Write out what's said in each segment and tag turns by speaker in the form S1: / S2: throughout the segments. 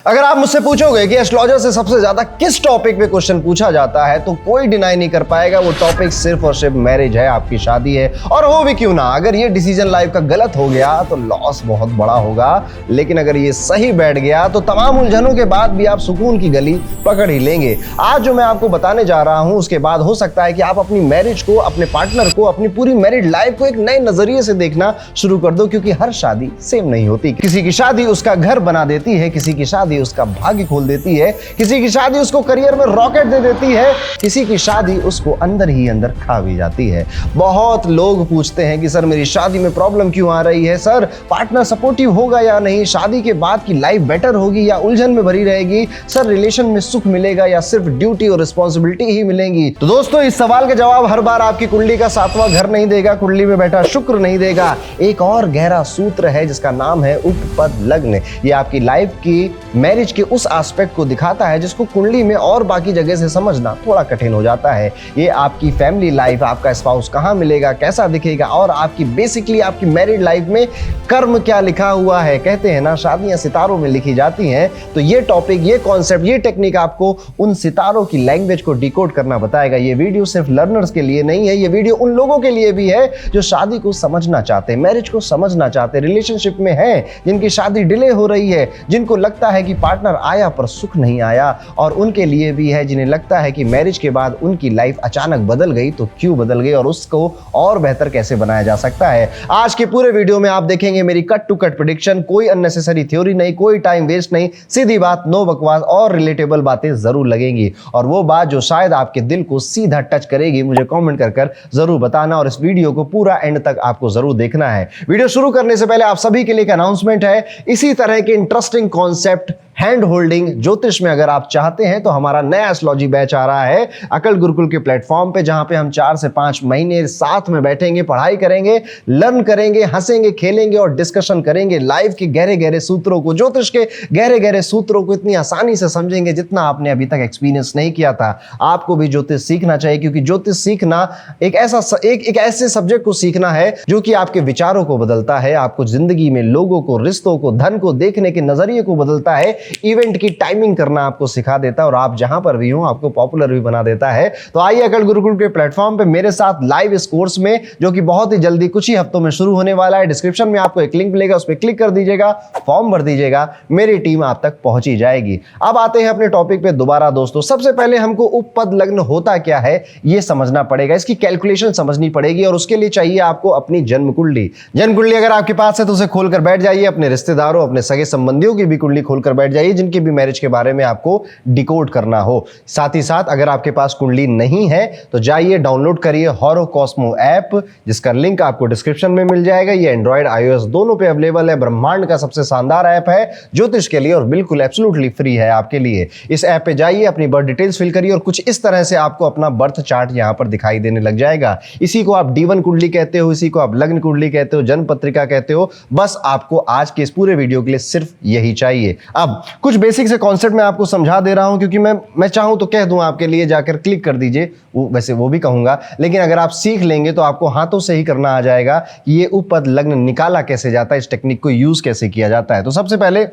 S1: अगर आप मुझसे पूछोगे कि एस्ट्रोलॉजर से सबसे ज्यादा किस टॉपिक पे क्वेश्चन पूछा जाता है तो कोई डिनाई नहीं कर पाएगा, वो टॉपिक सिर्फ और सिर्फ मैरिज है, आपकी शादी है। और हो भी क्यों ना, अगर ये डिसीजन लाइफ का गलत हो गया तो लॉस बहुत बड़ा होगा, लेकिन अगर ये सही बैठ गया तो तमाम उलझनों के बाद भी आप सुकून की गली पकड़ ही लेंगे। आज जो मैं आपको बताने जा रहा हूं उसके बाद हो सकता है कि आप अपनी मैरिज को, अपने पार्टनर को, अपनी पूरी मैरिड लाइफ को एक नए नजरिए से देखना शुरू कर दो, क्योंकि हर शादी सेम नहीं होती। किसी की शादी उसका घर बना देती है, किसी की शादी उसका भाग्य खोल देती है, किसी की शादी उसको करियर में रॉकेट दे देती है, किसी की शादी उसको अंदर ही अंदर खा भी जाती है। बहुत लोग पूछते हैं कि सर मेरी शादी में प्रॉब्लम क्यों आ रही है, सर पार्टनर सपोर्टिव होगा या नहीं, शादी के बाद की लाइफ बेटर होगी या उलझन में भरी रहेगी, सर रिलेशन में सुख मिलेगा या सिर्फ ड्यूटी और रिस्पॉन्सिबिलिटी ही मिलेंगी। तो दोस्तों, इस सवाल का जवाब हर बार आपकी कुंडली का 7वां घर नहीं देगा, कुंडली में बैठा शुक्र नहीं देगा। एक और गहरा सूत्र है जिसका नाम है उपपद लग्न। ये आपकी लाइफ की मैरिज के उस एस्पेक्ट को दिखाता है जिसको कुंडली में और बाकी जगह से समझना थोड़ा कठिन हो जाता है। ये आपकी फैमिली लाइफ, आपका स्पाउस कहां मिलेगा, कैसा दिखेगा, और आपकी बेसिकली आपकी मैरिड लाइफ में कर्म क्या लिखा हुआ है। कहते हैं ना, शादियां सितारों में लिखी जाती हैं। तो ये टॉपिक, ये कॉन्सेप्ट, ये टेक्निक आपको उन सितारों की लैंग्वेज को डिकोड करना बताएगा। ये वीडियो सिर्फ लर्नर्स के लिए नहीं है, ये वीडियो उन लोगों के लिए भी है जो शादी को समझना चाहते हैं, मैरिज को समझना चाहते हैं, रिलेशनशिप में हैं, जिनकी शादी डिले हो रही है, जिनको लगता है कि पार्टनर आया पर सुख नहीं आया, और उनके लिए भी है जिन्हें लगता है कि मैरिज के बाद उनकी लाइफ अचानक बदल गई तो क्यों बदल गई और उसको और बेहतर कैसे बनाया जा सकता है। आज के पूरे वीडियो में आप देखेंगे मेरी कट टू कट प्रेडिक्शन, कोई अननेसेसरी थ्योरी नहीं, कोई टाइम वेस्ट नहीं, सीधी बात, नो बकवास, और रिलेटेबल बातें जरूर लगेंगी, और वो बात जो शायद आपके दिल को सीधा टच करेगी। मुझे कमेंट कर जरूर बताना, और इस वीडियो को पूरा एंड तक आपको जरूर देखना है। वीडियो शुरू करने से पहले आप सभी के लिए एक अनाउंसमेंट है। इसी तरह के इंटरेस्टिंग कॉन्सेप्ट, हैंड होल्डिंग, ज्योतिष में अगर आप चाहते हैं तो हमारा नया एस्ट्रोलॉजी बैच आ रहा है अकल गुरुकुल के प्लेटफॉर्म पे, जहां पे हम 4 से 5 महीने साथ में बैठेंगे, पढ़ाई करेंगे, लर्न करेंगे, हंसेंगे, खेलेंगे और डिस्कशन करेंगे। लाइफ के गहरे गहरे सूत्रों को, ज्योतिष के गहरे गहरे सूत्रों को इतनी आसानी से समझेंगे जितना आपने अभी तक एक्सपीरियंस नहीं किया था। आपको भी ज्योतिष सीखना चाहिए, क्योंकि ज्योतिष सीखना एक ऐसे सब्जेक्ट को सीखना है जो कि आपके विचारों को बदलता है, आपको जिंदगी में लोगों को, रिश्तों को, धन को देखने के नजरिए को बदलता है, इवेंट की टाइमिंग करना आपको सिखा देता है, और आप जहां पर भी हो आपको पॉपुलर भी बना देता है। तो आइए अकल गुरुकुल के प्लेटफॉर्म पे मेरे साथ लाइव इस कोर्स में, जो कि बहुत ही जल्दी कुछ ही हफ्तों में शुरू होने वाला है। डिस्क्रिप्शन में आपको एक लिंक मिलेगा, उस पर क्लिक कर दीजिएगा, फॉर्म भर दीजिएगा, मेरी टीम आप तक पहुंच ही जाएगी। अब आते हैं अपने टॉपिक पे दोबारा दोस्तों। सबसे पहले हमको उपपद लग्न होता क्या है ये समझना पड़ेगा, इसकी कैलकुलेशन समझनी पड़ेगी, और उसके लिए चाहिए आपको अपनी जन्म कुंडली। जन्म कुंडली अगर आपके पास है तो उसे खोलकर बैठ जाइए, अपने रिश्तेदारों, अपने सगे संबंधियों की भी कुंडली खोलकर बैठ जाइए जिनकी भी मैरिज के बारे में आपको डिकोड करना हो। साथ ही साथ अगर आपके पास कुंडली नहीं है तो जाइए डाउनलोड करिए होरोकॉस्मो ऐप, जिसका लिंक आपको डिस्क्रिप्शन में मिल जाएगा। ये एंड्रॉइड iOS दोनों पे अवेलेबल है। ब्रह्मांड का सबसे शानदार ऐप है ज्योतिष के लिए, और बिल्कुल एब्सोल्युटली फ्री है आपके लिए। इस ऐप पे जाइए, अपनी बर्थ डिटेल्स फिल करिए, और कुछ इस तरह से आपको अपना बर्थ चार्ट यहां पर दिखाई देने लग जाएगा। इसी को आप D1 कुंडली कहते हो, इसी को आप लग्न कुंडली कहते हो, जन्म पत्रिका कहते हो। बस आपको आज के इस पूरे वीडियो के लिए सिर्फ यही चाहिए। अब कुछ बेसिक से कॉन्सेप्ट मैं आपको समझा दे रहा हूं, क्योंकि मैं चाहूं तो कह दूं आपके लिए, जाकर क्लिक कर दीजिए, वैसे वो भी कहूंगा, लेकिन अगर आप सीख लेंगे तो आपको हाथों से ही करना आ जाएगा कि ये उपपद लग्न निकाला कैसे जाता है, इस टेक्निक को यूज कैसे किया जाता है। तो सबसे पहले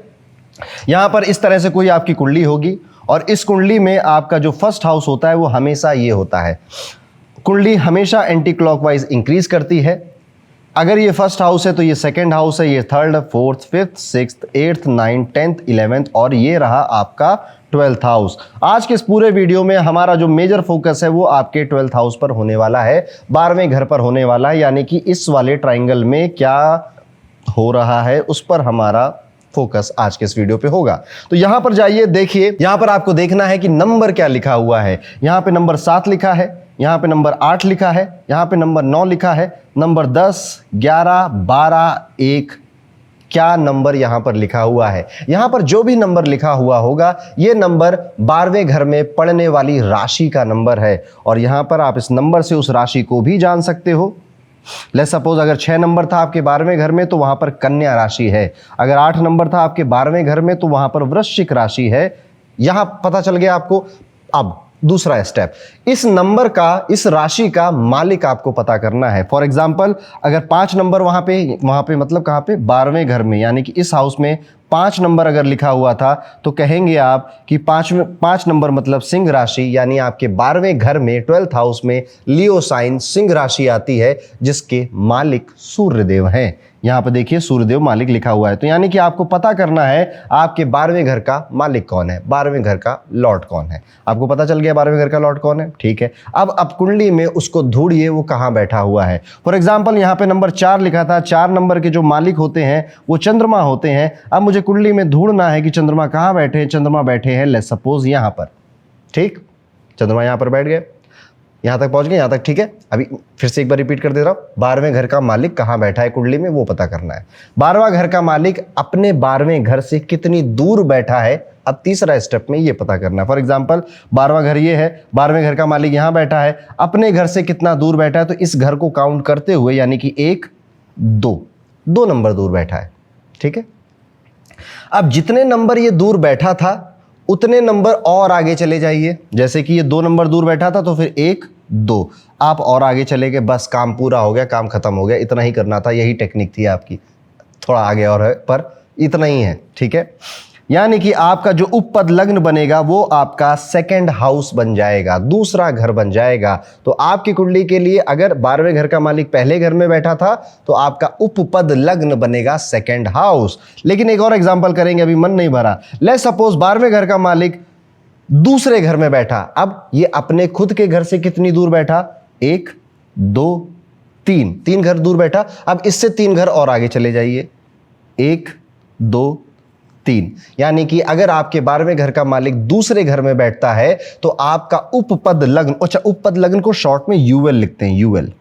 S1: यहां पर इस तरह से कोई आपकी कुंडली होगी, और इस कुंडली में आपका जो फर्स्ट हाउस होता है वो हमेशा ये होता है। कुंडली हमेशा एंटी क्लॉकवाइज इंक्रीज करती है। अगर ये फर्स्ट हाउस है तो ये सेकंड हाउस है, ये third, fourth, fifth, sixth, 8th, 9th, 10th, 11th, और ये रहा आपका 12th हाउस। आज के इस पूरे वीडियो में हमारा जो मेजर फोकस है वो आपके 12th हाउस पर होने वाला है, 12वें घर पर होने वाला है, यानी कि इस वाले ट्राइंगल में क्या हो रहा है उस पर हमारा फोकस आज के इस वीडियो पे होगा। तो यहां पर जाइए, देखिए यहां पर आपको देखना है कि नंबर क्या लिखा हुआ है। यहां पे नंबर 7 लिखा है, यहां पे नंबर 8 लिखा है, यहां पे नंबर 9 लिखा है, नंबर 10, 11, 12, 1, क्या नंबर यहां पर लिखा हुआ है। यहां पर जो भी नंबर लिखा हुआ होगा ये नंबर 12वें घर में पड़ने वाली राशि का नंबर है, और यहां पर आप इस नंबर से उस राशि को भी जान सकते हो। लेट्स सपोज अगर 6 नंबर था आपके 12वें घर में तो वहां पर कन्या राशि है, अगर 8 नंबर था आपके 12वें घर में तो वहां पर वृश्चिक राशि है। यहां पता चल गया आपको। अब दूसरा स्टेप, इस नंबर का, इस राशि का मालिक आपको पता करना है। फॉर एग्जांपल अगर 5 नंबर वहां पे मतलब कहां पे, 12वें घर में, यानी कि इस हाउस में 5 नंबर अगर लिखा हुआ था तो कहेंगे आप कि 5 नंबर मतलब सिंह राशि, यानी आपके 12वें घर में 12th हाउस में लियो साइन सिंह राशि आती है, जिसके मालिक सूर्यदेव हैं। यहां पर देखिए सूर्यदेव मालिक लिखा हुआ है। तो यानी कि आपको पता करना है आपके 12वें घर का मालिक कौन है, 12वें घर का लॉर्ड कौन है। आपको पता चल गया 12वें घर का लॉर्ड कौन है, ठीक है। अब कुंडली में उसको ढूंढिए वो कहां बैठा हुआ है। फॉर एग्जाम्पल यहां पे नंबर 4 लिखा था, 4 नंबर के जो मालिक होते हैं वो चंद्रमा होते हैं। अब मुझे कुंडली में ढूंढना है कि चंद्रमा कहां बैठे हैं। चंद्रमा बैठे हैं लेट्स सपोज यहां पर, ठीक, चंद्रमा यहां पर बैठ गए, यहां तक पहुंच गए, यहां तक, ठीक है। अभी फिर से एक बार रिपीट कर दे रहा हूं, 12वें घर का मालिक कहां बैठा है कुंडली में वो पता करना है। 12वां घर का मालिक अपने 12वें घर से कितनी दूर बैठा है, अब तीसरा स्टेप में ये पता करना है। फॉर एग्जांपल 12वां घर ये है, 12वें घर का मालिक यहां बैठा है, अपने घर से कितना दूर बैठा है, तो इस घर को काउंट करते हुए यानी कि 1 2 नंबर दूर बैठा है, ठीक है। अब जितने नंबर ये दूर बैठा था उतने नंबर और आगे चले जाइए। जैसे कि ये 2 नंबर दूर बैठा था तो फिर 1 2 आप और आगे चले गए, बस काम पूरा हो गया, काम खत्म हो गया। इतना ही करना था, यही टेक्निक थी आपकी, थोड़ा आगे और है पर इतना ही है, ठीक है। यानी कि आपका जो उपपद लग्न बनेगा वो आपका सेकंड हाउस बन जाएगा, दूसरा घर बन जाएगा। तो आपकी कुंडली के लिए अगर 12वें घर का मालिक पहले घर में बैठा था तो आपका उपपद लग्न बनेगा सेकंड हाउस। लेकिन एक और एग्जांपल करेंगे, अभी मन नहीं भरा। लेट्स सपोज 12वें घर का मालिक दूसरे घर में बैठा। अब ये अपने खुद के घर से कितनी दूर बैठा, 1 2 3 घर दूर बैठा। अब इससे 3 घर और आगे चले जाइए, 1 2 3। यानी कि अगर आपके 12वें घर का मालिक दूसरे घर में बैठता है तो आपका उपपद लग्न, अच्छा उपपद लग्न को शॉर्ट में यूएल लिखते हैं, यूएल।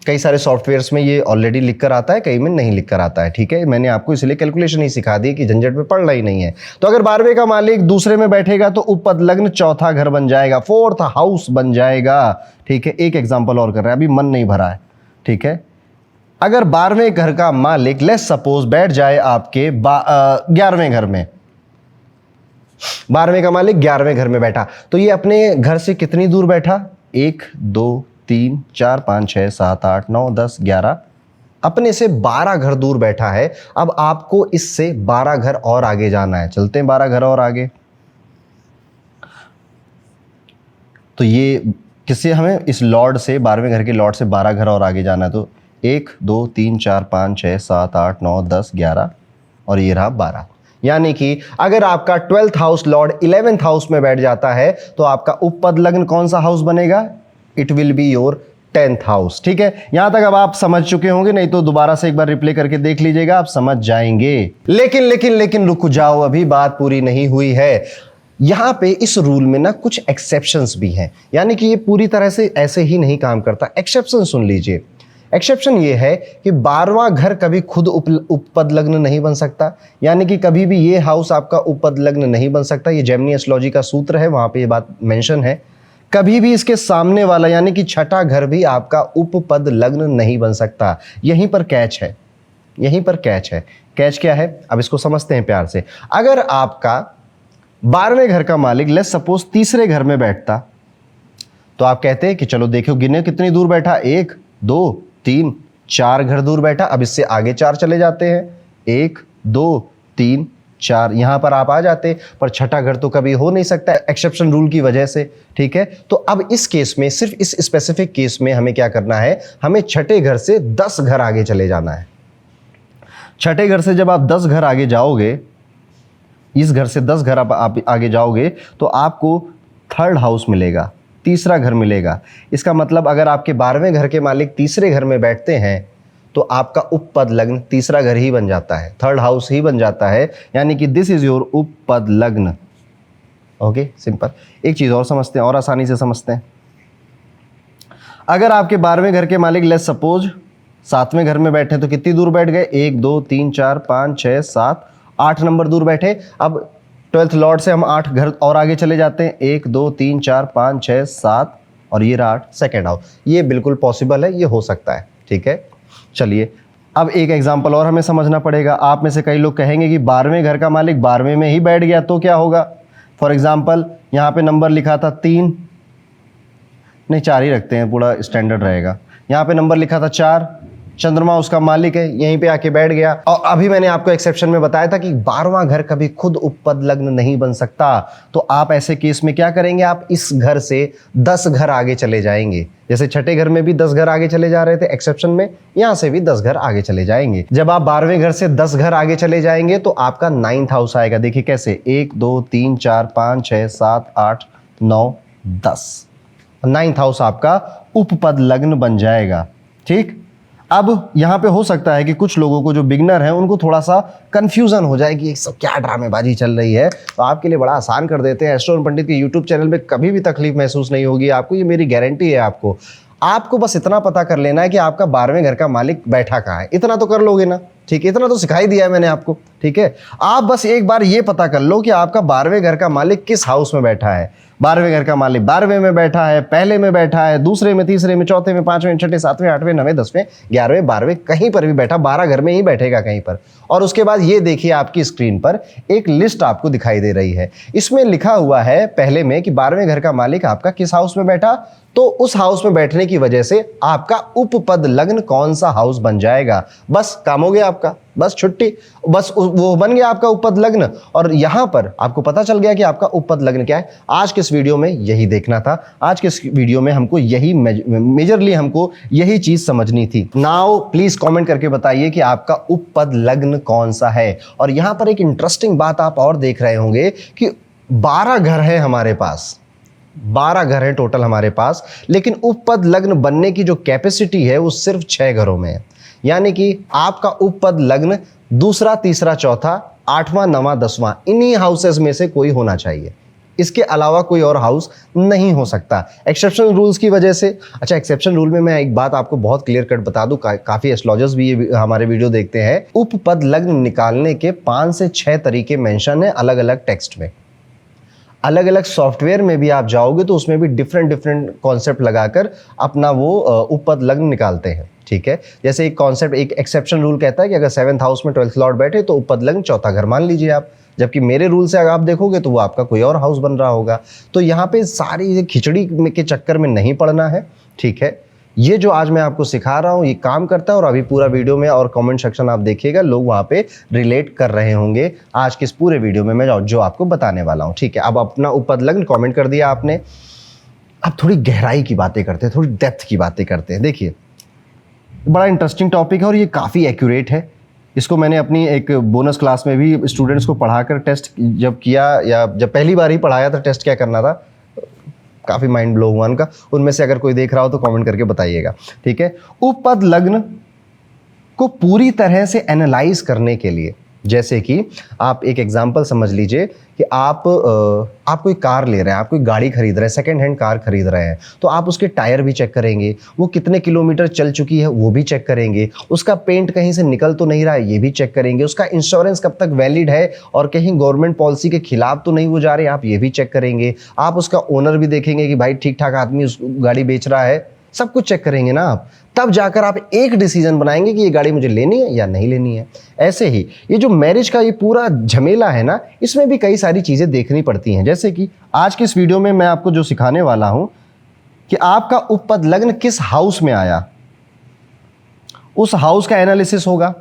S1: कई सारे सॉफ्टवेयर्स में ये ऑलरेडी लिखकर आता है, कई में नहीं लिखकर आता है, ठीक है। मैंने आपको इसलिए कैलकुलेशन ही सिखा दी कि झंझट में पड़ना ही नहीं है। तो अगर 12वें का मालिक दूसरे में बैठेगा तो उपपद लग्न चौथा घर बन जाएगा, 4th हाउस बन जाएगा, ठीक है। एक एग्जाम्पल और कर रहे हैं, अभी मन नहीं भरा है, ठीक है। अगर 12वें घर का मालिक लेट्स सपोज बैठ जाए आपके 11वें घर में, 12वें का मालिक 11वें घर में बैठा तो ये अपने घर से कितनी दूर बैठा, 1 2 3 4 5 6 7 8 9 10 11, अपने से 12 घर दूर बैठा है। अब आपको इससे 12 घर और आगे जाना है, चलते हैं 12 घर और आगे। तो ये किससे, हमें इस लॉर्ड से, 12वें घर के लॉर्ड से 12 घर और आगे जाना है। तो 1 2 3 4 5 6 7 8 9 10 11 और ये रहा 12। यानी कि अगर आपका 12th house Lord 11th house में बैठ जाता है तो आपका उपपद लग्न कौन सा हाउस बनेगा, it will be your 10th house, ठीक है। यहां तक अब आप समझ चुके होंगे, नहीं तो दोबारा से एक बार रिप्ले करके देख लीजिएगा, आप समझ जाएंगे। लेकिन रुक जाओ, अभी बात पूरी नहीं हुई है। यहां पे इस रूल में ना कुछ एक्सेप्शंस भी हैं, यानी कि ये पूरी तरह से ऐसे ही नहीं काम करता। एक्सेप्शन सुन लीजिए। एक्सेप्शन ये है कि 12वां घर कभी खुद उपपद लग्न नहीं बन सकता, यानी कि कभी भी ये हाउस आपका उपपद लग्न नहीं बन सकता। ये जेमिनी एस्ट्रोलॉजी का सूत्र है, वहां पे ये बात मेंशन है। कभी भी इसके सामने वाला यानी कि छठा घर भी आपका उपपद लग्न नहीं बन सकता। यहीं पर कैच है, यहीं पर कैच है। कैच क्या है, अब इसको समझते हैं प्यार से। अगर आपका 12वें घर का मालिक लेट्स सपोज तीसरे घर में बैठता तो आप कहते हैं कि चलो देखो गिने कितनी दूर बैठा, 1 2 3 4 घर दूर बैठा। अब इससे आगे 4 चले जाते हैं, 1 2 3 4, यहां पर आप आ जाते, पर छठा घर तो कभी हो नहीं सकता एक्सेप्शन रूल की वजह से, ठीक है। तो अब इस केस में, सिर्फ इस स्पेसिफिक केस में हमें क्या करना है, हमें छठे घर से 10 घर आगे चले जाना है। छठे घर से जब आप 10 घर आगे जाओगे, इस घर से 10 घर आप आगे जाओगे तो आपको 3rd हाउस मिलेगा, तीसरा घर मिलेगा। इसका मतलब अगर आपके 12वें घर के मालिक तीसरे घर में बैठते हैं तो आपका उपपद लग्न तीसरा घर ही बन जाता है, 3rd हाउस ही बन जाता है। यानी कि दिस इज योर उपपद लग्न। Okay, simple. एक चीज और समझते हैं और आसानी से समझते हैं। अगर आपके 12वें घर के मालिक लेट्स सपोज 7वें घर में बैठे तो कितनी दूर बैठ गए, 1 2 3 4 5 6 7 8 नंबर दूर बैठे। अब 12th लॉर्ड से हम 8 घर और आगे चले जाते हैं, 1 2 3 4 5 6 7 और ये रहा 8 सेकेंड हाउस। ये बिल्कुल पॉसिबल है, ये हो सकता है, ठीक है। चलिए अब एक एग्जाम्पल और हमें समझना पड़ेगा। आप में से कई लोग कहेंगे कि 12वें घर का मालिक 12वें में ही बैठ गया तो क्या होगा। फॉर एग्जाम्पल यहाँ पे नंबर लिखा था 3, नहीं 4 ही रखते हैं, पूरा स्टैंडर्ड रहेगा। यहाँ पे नंबर लिखा था 4, चंद्रमा उसका मालिक है, यहीं पे आके बैठ गया। और अभी मैंने आपको एक्सेप्शन में बताया था कि 12वां घर कभी खुद उपपद लग्न नहीं बन सकता। तो आप ऐसे केस में क्या करेंगे, आप इस घर से 10 घर आगे चले जाएंगे। जैसे छठे घर में भी 10 घर आगे चले जा रहे थे एक्सेप्शन में, यहां से भी 10 घर आगे चले जाएंगे। जब आप 12वें घर से 10 घर आगे चले जाएंगे तो आपका 9th हाउस आएगा। देखिए कैसे, 1 2 3 4 5 6 7 8 9 10, 9th हाउस आपका उपपद लग्न बन जाएगा। ठीक, अब यहां पे हो सकता है कि कुछ लोगों को, जो बिगनर हैं, उनको थोड़ा सा कंफ्यूजन हो जाए कि सब क्या ड्रामेबाजी चल रही है। तो आपके लिए बड़ा आसान कर देते हैं। एस्ट्रो एंड पंडित के यूट्यूब चैनल में कभी भी तकलीफ महसूस नहीं होगी आपको, ये मेरी गारंटी है। आपको बस इतना पता कर लेना है कि आपका 12वें घर का मालिक बैठा कहाँ है। इतना तो कर लोगे ना, ठीक है, इतना तो सिखाई दिया है मैंने आपको, ठीक है। आप बस एक बार ये पता कर लो कि आपका 12वें घर का मालिक किस हाउस में बैठा है। 12वें घर का मालिक 12वें में बैठा है, पहले में बैठा है, दूसरे में, तीसरे में, चौथे में, 5वें, छठे, 7वें, 8वें, 9वें, 10वें, 11वें, 12वें, कहीं पर भी बैठा, 12 घर में ही बैठेगा कहीं पर। और उसके बाद ये देखिए आपकी स्क्रीन पर एक लिस्ट आपको दिखाई दे रही है। इसमें लिखा हुआ है पहले में कि 12वें घर का मालिक आपका किस हाउस में बैठा, तो उस हाउस में बैठने की वजह से आपका उपपद लग्न कौन सा हाउस बन जाएगा। बस काम हो गया आपका, बस छुट्टी, बस वो बन गया आपका उपपद लग्न। और यहां पर आपको पता चल गया कि आपका उपपद लग्न क्या है। आज के इस वीडियो में यही देखना था, आज के इस वीडियो में हमको यही मेजरली हमको यही चीज समझनी थी। नाउ प्लीज कमेंट करके बताइए कि आपका उपपद लग्न कौन सा है। और यहां पर एक इंटरेस्टिंग बात आप और देख रहे होंगे कि 12 घर है हमारे पास, 12 घर है टोटल हमारे पास, लेकिन उपपद लग्न बनने की जो कैपेसिटी है वो सिर्फ 6 घरों में है। यानी कि आपका उपपद लग्न दूसरा, तीसरा, चौथा, 8वां, 9वां, 10वां, इन्हीं हाउसेस में से कोई होना चाहिए। इसके अलावा कोई और हाउस नहीं हो सकता एक्सेप्शन रूल्स की वजह से। अच्छा, एक्सेप्शन रूल में मैं एक बात आपको बहुत क्लियर कट बता दूं, काफी एस्ट्रोलॉजर्स भी ये हमारे वीडियो देखते हैं। उपपद लग्न निकालने के 5 से 6 तरीके मेंशन है अलग अलग टेक्स्ट में। अलग अलग सॉफ्टवेयर में भी आप जाओगे तो उसमें भी डिफरेंट कॉन्सेप्ट लगाकर अपना वो उपपद लग्न निकालते हैं, ठीक है। जैसे एक कॉन्सेप्ट, एक एक्सेप्शन रूल कहता है कि अगर 7th हाउस में 12th लॉर्ड बैठे तो उपपद लग्न चौथा घर मान लीजिए आप, जबकि मेरे रूल से अगर आप देखोगे तो वो आपका कोई और हाउस बन रहा होगा। तो यहाँ पे सारी खिचड़ी के चक्कर में नहीं पड़ना है, ठीक है। ये जो आज मैं आपको सिखा रहा हूँ ये काम करता है। और अभी पूरा वीडियो में और कमेंट सेक्शन आप देखिएगा, लोग वहाँ पे रिलेट कर रहे होंगे आज के इस पूरे वीडियो में मैं जो आपको बताने वाला हूँ, ठीक है। अब अपना उपपद लग्न कमेंट कर दिया आपने, अब थोड़ी गहराई की बातें करते हैं, थोड़ी डेप्थ की बातें करते हैं। देखिए, बड़ा इंटरेस्टिंग टॉपिक है और ये काफ़ी एक्यूरेट है। इसको मैंने अपनी एक बोनस क्लास में भी स्टूडेंट्स को पढ़ाकर टेस्ट जब किया, या जब पहली बार ही पढ़ाया था, टेस्ट क्या करना था, काफ़ी माइंड ब्लो हुआ उनका। उनमें से अगर कोई देख रहा हो तो कमेंट करके बताइएगा, ठीक है। उपपद लग्न को पूरी तरह से एनालाइज करने के लिए, जैसे कि आप एक एग्जांपल समझ लीजिए कि आप कोई कार ले रहे हैं, आप कोई गाड़ी खरीद रहे हैं, सेकंड हैंड कार खरीद रहे हैं, तो आप उसके टायर भी चेक करेंगे, वो कितने किलोमीटर चल चुकी है वो भी चेक करेंगे, उसका पेंट कहीं से निकल तो नहीं रहा है ये भी चेक करेंगे, उसका इंश्योरेंस कब तक वैलिड है और कहीं गवर्नमेंट पॉलिसी के खिलाफ तो नहीं वो जा रहे, आप ये भी चेक करेंगे। आप उसका ओनर भी देखेंगे कि भाई ठीक ठाक आदमी उस गाड़ी बेच रहा है, सब कुछ चेक करेंगे ना आप, तब जाकर आप एक डिसीजन बनाएंगे कि ये गाड़ी मुझे लेनी है या नहीं लेनी है। ऐसे ही ये जो मैरिज का ये पूरा झमेला है ना, इसमें भी कई सारी चीजें देखनी पड़ती हैं। जैसे कि आज के इस वीडियो में मैं आपको जो सिखाने वाला हूं कि आपका उपपद लग्न किस हाउस में आया, उस हाउस का एनालिसिस होगा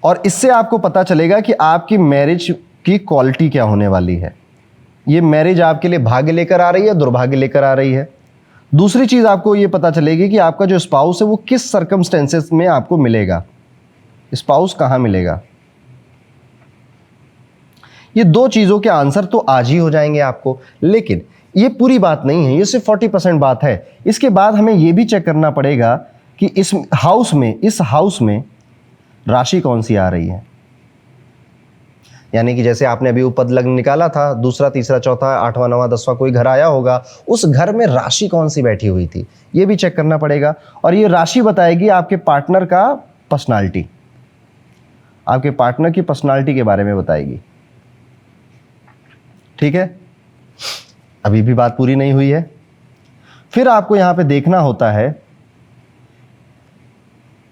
S1: और इससे आपको पता चलेगा कि आपकी मैरिज की क्वालिटी क्या होने वाली है। ये मैरिज आपके लिए भाग्य लेकर आ रही है, दुर्भाग्य लेकर आ रही है। दूसरी चीज आपको ये पता चलेगी कि आपका जो स्पाउस है वो किस सर्कमस्टेंसेस में आपको मिलेगा, स्पाउस कहां मिलेगा। ये 2 चीजों के आंसर तो आज ही हो जाएंगे आपको, लेकिन ये पूरी बात नहीं है, ये सिर्फ 40% बात है। इसके बाद हमें ये भी चेक करना पड़ेगा कि इस हाउस में राशि कौन सी आ रही है। यानी कि जैसे आपने अभी उपपद लग्न निकाला था, दूसरा, तीसरा, चौथा, 8वां, 9वां, 10वां कोई घर आया होगा, उस घर में राशि कौन सी बैठी हुई थी ये भी चेक करना पड़ेगा। और ये राशि बताएगी आपके पार्टनर का पर्सनालिटी, आपके पार्टनर की पर्सनालिटी के बारे में बताएगी, ठीक है। अभी भी बात पूरी नहीं हुई है। फिर आपको यहां पे देखना होता है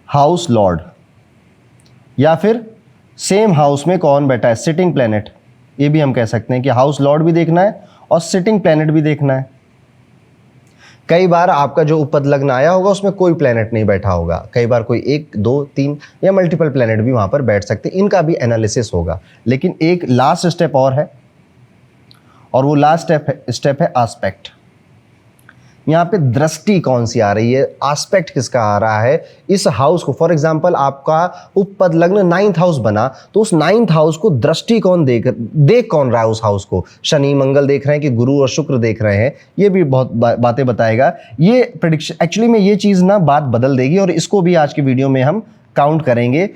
S1: हाउस लॉर्ड, या फिर सेम हाउस में कौन बैठा है, सिटिंग प्लैनेट। ये भी हम कह सकते हैं कि हाउस लॉर्ड भी देखना है और सिटिंग प्लैनेट भी देखना है। कई बार आपका जो उपपद लग्न आया होगा उसमें कोई प्लेनेट नहीं बैठा होगा, कई बार कोई 1 2 3 या मल्टीपल प्लेनेट भी वहां पर बैठ सकते, इनका भी एनालिसिस होगा। लेकिन एक लास्ट स्टेप और है, और वो लास्ट स्टेप है आस्पेक्ट। यहाँ पे दृष्टि कौन सी आ रही है, आस्पेक्ट किसका आ रहा है इस हाउस को। फॉर एग्जाम्पल आपका उपपद लग्न 9th हाउस बना, तो उस 9th हाउस को दृष्टि कौन देख कौन रहा है उस हाउस को। शनि मंगल देख रहे हैं कि गुरु और शुक्र देख रहे हैं, ये भी बहुत बातें बताएगा। ये प्रेडिक्शन एक्चुअली में ये चीज़ ना बात बदल देगी, और इसको भी आज की वीडियो में हम काउंट करेंगे।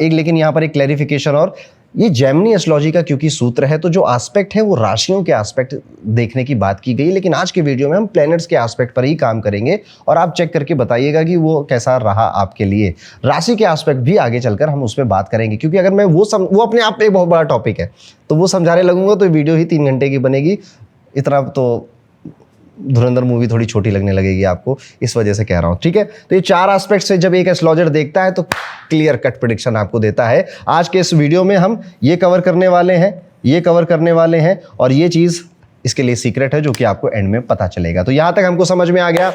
S1: लेकिन यहाँ पर एक क्लैरिफिकेशन, और ये जेमिनी एस्ट्रोलॉजी का क्योंकि सूत्र है, तो जो एस्पेक्ट है वो राशियों के एस्पेक्ट देखने की बात की गई, लेकिन आज के वीडियो में हम प्लैनेट्स के एस्पेक्ट पर ही काम करेंगे, और आप चेक करके बताइएगा कि वो कैसा रहा आपके लिए। राशि के एस्पेक्ट भी आगे चलकर हम उस पर बात करेंगे, क्योंकि अगर मैं वो अपने आप में एक बहुत बड़ा टॉपिक है, तो वो समझाने लगूंगा तो वीडियो ही 3 घंटे की बनेगी। इतना तो धुरंधर मूवी थोड़ी छोटी लगने लगेगी आपको, इस वजह से कह रहा हूं, ठीक है। तो ये 4 एस्पेक्ट से जब एक एस्ट्रोलॉजर देखता है तो क्लियर कट प्रेडिक्शन आपको देता है। आज के इस वीडियो में हम ये कवर करने वाले हैं, ये कवर करने वाले हैं, और ये चीज इसके लिए सीक्रेट है जो कि आपको एंड में पता चलेगा। तो यहां तक हमको समझ में आ गया,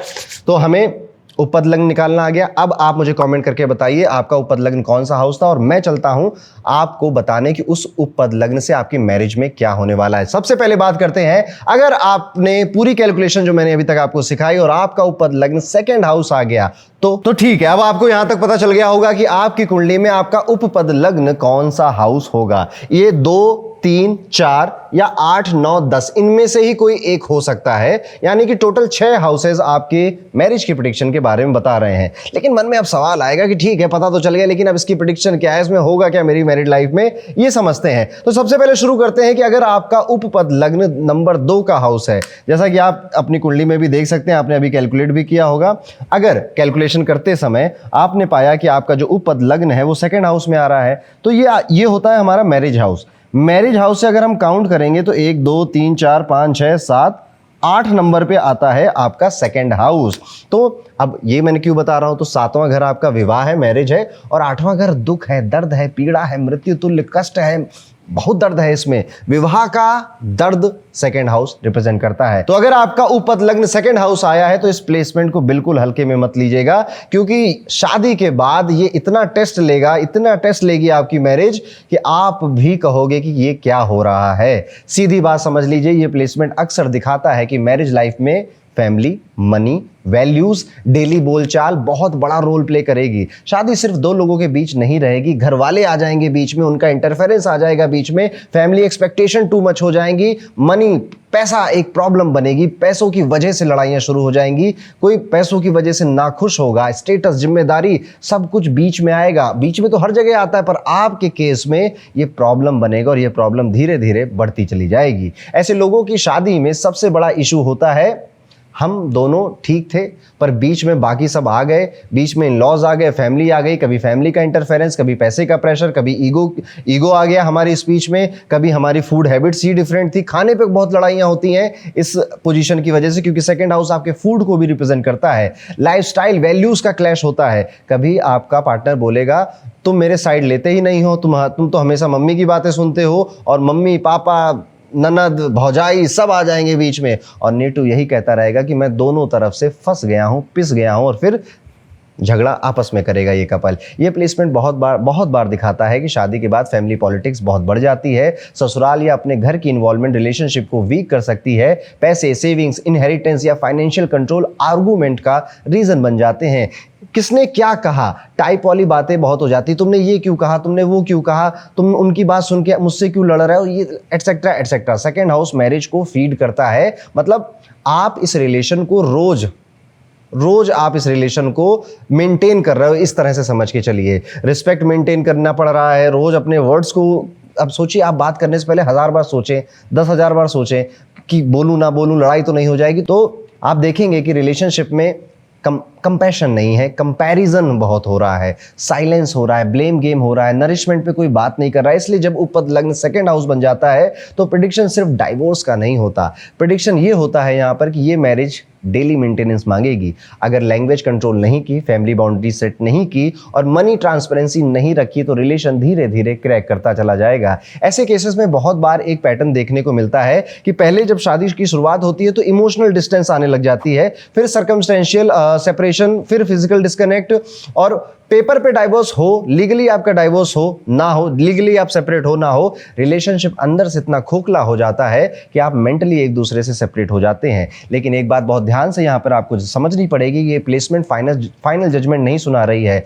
S1: तो हमें उपपद लग्न निकालना आ गया। अब आप मुझे कमेंट करके बताइए आपका उपपद लग्न कौन सा हाउस था, और मैं चलता हूं आपको बताने कि उस उपपद लग्न से आपकी मैरिज में क्या होने वाला है। सबसे पहले बात करते हैं, अगर आपने पूरी कैलकुलेशन जो मैंने अभी तक आपको सिखाई और आपका उपपद लग्न 2nd हाउस आ गया तो ठीक है। अब आपको यहां तक पता चल गया होगा कि आपकी कुंडली में आपका उपपद लग्न कौन सा हाउस होगा। ये 2 3 4 या 8 9 10 इनमें से ही कोई एक हो सकता है, यानी कि टोटल 6 हाउसेज आपके मैरिज की प्रेडिक्शन के बारे में बता रहे हैं। लेकिन मन में अब सवाल आएगा कि ठीक है पता तो चल गया, लेकिन अब इसकी प्रेडिक्शन क्या है, इसमें होगा क्या मेरी मैरिड लाइफ में, ये समझते हैं। तो सबसे पहले शुरू करते हैं कि अगर आपका उपपद लग्न नंबर 2 का हाउस है, जैसा कि आप अपनी कुंडली में भी देख सकते हैं, आपने अभी कैलकुलेट भी किया होगा। अगर कैलकुलेशन करते समय आपने पाया कि आपका जो उपपद लग्न है वो 2nd हाउस में आ रहा है, तो ये होता है हमारा मैरिज हाउस। मैरिज हाउस से अगर हम काउंट करेंगे तो 1 2 3 4 5 6 7 8 नंबर पे आता है आपका 2nd हाउस। तो अब ये मैंने क्यों बता रहा हूं, तो 7वां घर आपका विवाह है, मैरिज है, और 8वां घर दुख है, दर्द है, पीड़ा है, मृत्यु तुल्य कष्ट है, बहुत दर्द है इसमें। विवाह का दर्द 2nd हाउस रिप्रेजेंट करता है। तो अगर आपका उपपद लग्न 2nd हाउस आया है तो इस प्लेसमेंट को बिल्कुल हल्के में मत लीजिएगा, क्योंकि शादी के बाद ये इतना टेस्ट लेगा, इतना टेस्ट लेगी आपकी मैरिज कि आप भी कहोगे कि ये क्या हो रहा है। सीधी बात समझ लीजिए, ये प्लेसमेंट अक्सर दिखाता है कि मैरिज लाइफ में फैमिली, मनी, वैल्यूज, डेली बोलचाल बहुत बड़ा रोल प्ले करेगी। शादी सिर्फ 2 लोगों के बीच नहीं रहेगी, घर वाले आ जाएंगे बीच में, उनका इंटरफेरेंस आ जाएगा बीच में, फैमिली एक्सपेक्टेशन टू मच हो जाएंगी, मनी पैसा एक प्रॉब्लम बनेगी, पैसों की वजह से लड़ाइयां शुरू हो जाएंगी, कोई पैसों की वजह से नाखुश होगा, स्टेटस, जिम्मेदारी सब कुछ बीच में आएगा। बीच में तो हर जगह आता है, पर आपके केस में ये प्रॉब्लम बनेगा, और ये प्रॉब्लम धीरे धीरे बढ़ती चली जाएगी। ऐसे लोगों की शादी में सबसे बड़ा इशू होता है, हम दोनों ठीक थे पर बीच में बाकी सब आ गए, बीच में इन-लॉज आ गए, फैमिली आ गई, कभी फैमिली का इंटरफेरेंस, कभी पैसे का प्रेशर, कभी ईगो आ गया हमारी स्पीच में, कभी हमारी फूड हैबिट्स ही डिफरेंट थी, खाने पे बहुत लड़ाइयाँ होती हैं इस पोजीशन की वजह से, क्योंकि 2nd हाउस आपके फूड को भी रिप्रेजेंट करता है। लाइफस्टाइल, वैल्यूज का क्लैश होता है। कभी आपका पार्टनर बोलेगा तुम मेरे साइड लेते ही नहीं हो, तुम तो हमेशा मम्मी की बातें सुनते हो, और मम्मी पापा ननद भौजाई सब आ जाएंगे बीच में, और नीटू यही कहता रहेगा कि मैं दोनों तरफ से फंस गया हूं, पिस गया हूं, और फिर झगड़ा आपस में करेगा ये कपल। ये प्लेसमेंट बहुत बार दिखाता है कि शादी के बाद फैमिली पॉलिटिक्स बहुत बढ़ जाती है, ससुराल या अपने घर की इन्वॉल्वमेंट रिलेशनशिप को वीक कर सकती है, पैसे, सेविंग्स, इनहेरिटेंस या फाइनेंशियल कंट्रोल आर्गूमेंट का रीजन बन जाते हैं। किसने क्या कहा, टाइप वाली बातें बहुत हो जाती, तुमने ये क्यों कहा, तुमने वो क्यों कहा, तुम उनकी बात सुन के मुझसे क्यों लड़ रहे हो, ये etcetera etcetera. 2nd house marriage को फीड करता है, मतलब आप इस रिलेशन को रोज आप इस रिलेशन को मेंटेन कर रहे हो, इस तरह से समझ के चलिए। रिस्पेक्ट मेंटेन करना पड़ रहा है, रोज अपने वर्ड्स को, अब सोचिए आप बात करने से पहले 1000 बार सोचें, 10,000 बार सोचें कि बोलूं ना बोलूं, लड़ाई तो नहीं हो जाएगी। तो आप देखेंगे कि रिलेशनशिप में कंपैशन नहीं है, कंपैरिजन बहुत हो रहा है, साइलेंस हो रहा है, ब्लेम गेम हो रहा है, नरिशमेंट पे कोई बात नहीं कर रहा है। इसलिए जब उपपद लग्न 2nd हाउस बन जाता है तो प्रेडिक्शन सिर्फ डाइवोर्स का नहीं होता, प्रेडिक्शन ये होता है यहाँ पर कि ये मैरिज डेली मेंटेनेंस मांगेगी। अगर लैंग्वेज कंट्रोल नहीं की, फैमिली बाउंड्री सेट नहीं की और मनी ट्रांसपेरेंसी नहीं रखी तो रिलेशन धीरे धीरे क्रैक करता चला जाएगा। ऐसे केसेस में बहुत बार एक पैटर्न देखने को मिलता है कि पहले जब शादी की शुरुआत होती है तो इमोशनल डिस्टेंस आने लग जाती है, फिर सर्कमस्टेंशियल सेपरेशन, फिर फिजिकल डिस्कनेक्ट, और पेपर पे डाइवोर्स हो, लीगली आपका डाइवोर्स हो ना हो, लीगली आप सेपरेट हो ना हो, रिलेशनशिप अंदर से इतना खोखला हो जाता है कि आप मेंटली एक दूसरे से सेपरेट हो जाते हैं। लेकिन एक बात बहुत ध्यान से यहां पर आपको समझनी पड़ेगी, ये प्लेसमेंट फाइनल जजमेंट नहीं सुना रही है।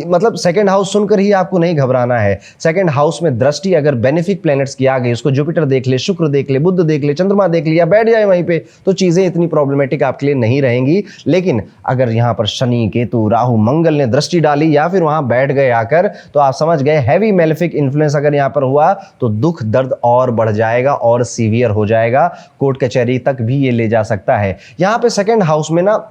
S1: मतलब सेकंड हाउस सुनकर ही आपको नहीं घबराना है। सेकंड हाउस में दृष्टि अगर बेनिफिक प्लैनेट्स की आ गई, उसको जुपिटर देख ले, शुक्र देख ले, बुध देख ले, चंद्रमा देख लिया, बैठ जाए वहीं पे, तो चीजें इतनी प्रॉब्लमेटिक आपके लिए नहीं रहेंगी। लेकिन अगर यहां पर शनि, केतु, राहु, मंगल ने दृष्टि डाली या फिर वहां बैठ गए आकर, तो आप समझ गए हैवी मेलेफिक इन्फ्लुएंस अगर यहां पर हुआ तो दुख दर्द और बढ़ जाएगा और सीवियर हो जाएगा, कोर्ट कचहरी तक भी ये ले जा सकता है। यहां पे सेकंड हाउस में ना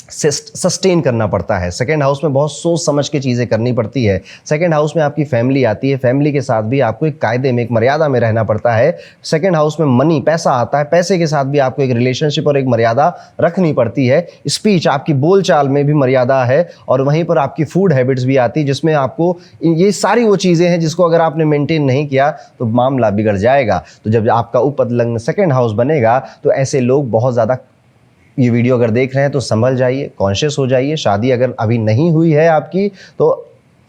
S1: सस्टेन करना पड़ता है। सेकंड हाउस में बहुत सोच समझ के चीज़ें करनी पड़ती है। सेकंड हाउस में आपकी फैमिली आती है, फैमिली के साथ भी आपको एक कायदे में, एक मर्यादा में रहना पड़ता है। सेकंड हाउस में मनी, पैसा आता है, पैसे के साथ भी आपको एक रिलेशनशिप और एक मर्यादा रखनी पड़ती है। स्पीच, आपकी बोलचाल में भी मर्यादा है, और वहीं पर आपकी फूड हैबिट्स भी आती है, जिसमें आपको ये सारी वो चीज़ें हैं जिसको अगर आपने मेंटेन नहीं किया तो मामला बिगड़ जाएगा। तो जब आपका उपपद लग्न सेकंड हाउस बनेगा तो ऐसे लोग बहुत ज़्यादा, ये वीडियो अगर देख रहे हैं तो संभल जाइए, कॉन्शियस हो जाइए। शादी अगर अभी नहीं हुई है आपकी तो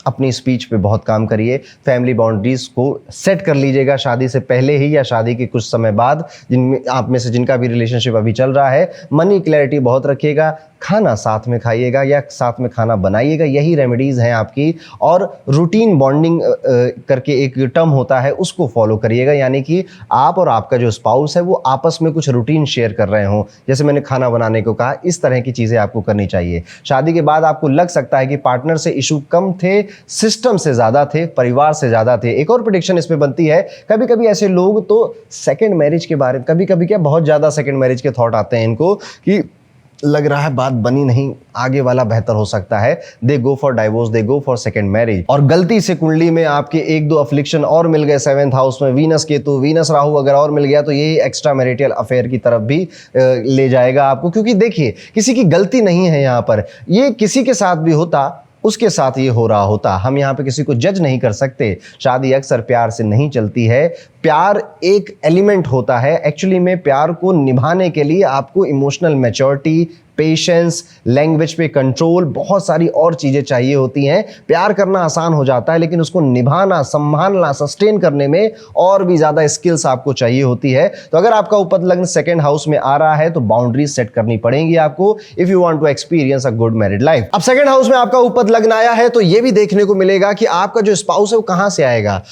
S1: अपनी स्पीच पे बहुत काम करिए। फैमिली बाउंड्रीज को सेट कर लीजिएगा शादी से पहले ही या शादी के कुछ समय बाद, जिनमें आप में से जिनका भी रिलेशनशिप अभी चल रहा है। मनी क्लैरिटी बहुत रखिएगा, खाना साथ में खाइएगा या साथ में खाना बनाइएगा, यही रेमेडीज़ हैं आपकी। और रूटीन बॉन्डिंग करके एक टर्म होता है, उसको फॉलो करिएगा, यानी कि आप और आपका जो स्पाउस है वो आपस में कुछ रूटीन शेयर कर रहे हों। जैसे मैंने खाना बनाने को कहा, इस तरह की चीज़ें आपको करनी चाहिए। शादी के बाद आपको लग सकता है कि पार्टनर से इशू कम थे, सिस्टम से ज़्यादा थे, परिवार से ज़्यादा थे। एक और प्रेडिक्शन इसमें बनती है, कभी कभी ऐसे लोग तो सेकेंड मैरिज के बारे में, कभी कभी क्या बहुत ज़्यादा सेकेंड मैरिज के थॉट आते हैं इनको कि लग रहा है बात बनी नहीं, आगे वाला बेहतर हो सकता है, they go for divorce, they go for second marriage. और गलती से कुंडली में आपके एक दो अफ्लिक्शन और मिल गए, सेवेंथ हाउस में वीनस केतु, वीनस राहु अगर और मिल गया तो यही एक्स्ट्रा मैरिटल अफेयर की तरफ भी ले जाएगा आपको। क्योंकि देखिए, किसी की गलती नहीं है यहाँ पर, ये किसी के साथ भी होता, उसके साथ ये हो रहा होता। हम यहाँ पे किसी को जज नहीं कर सकते। शादी अक्सर प्यार से नहीं चलती है। प्यार एक एलिमेंट होता है। एक्चुअली में प्यार को निभाने के लिए आपको इमोशनल मैच्योरिटी, पेशेंस, लैंग्वेज पे कंट्रोल, बहुत सारी और चीज़ें चाहिए होती हैं। प्यार करना आसान हो जाता है, लेकिन उसको निभाना, संभालना, सस्टेन करने में और भी ज़्यादा स्किल्स आपको चाहिए होती है। तो अगर आपका उपद लग्न सेकंड हाउस में आ रहा है तो बाउंड्रीज सेट करनी पड़ेंगी आपको, if you want to experience a good married life. अब सेकंड हाउस में आपका उपद लग्न आया है तो ये भी देखने को मिलेगा कि आपका जो स्पाउस है वो कहाँ से आएगा।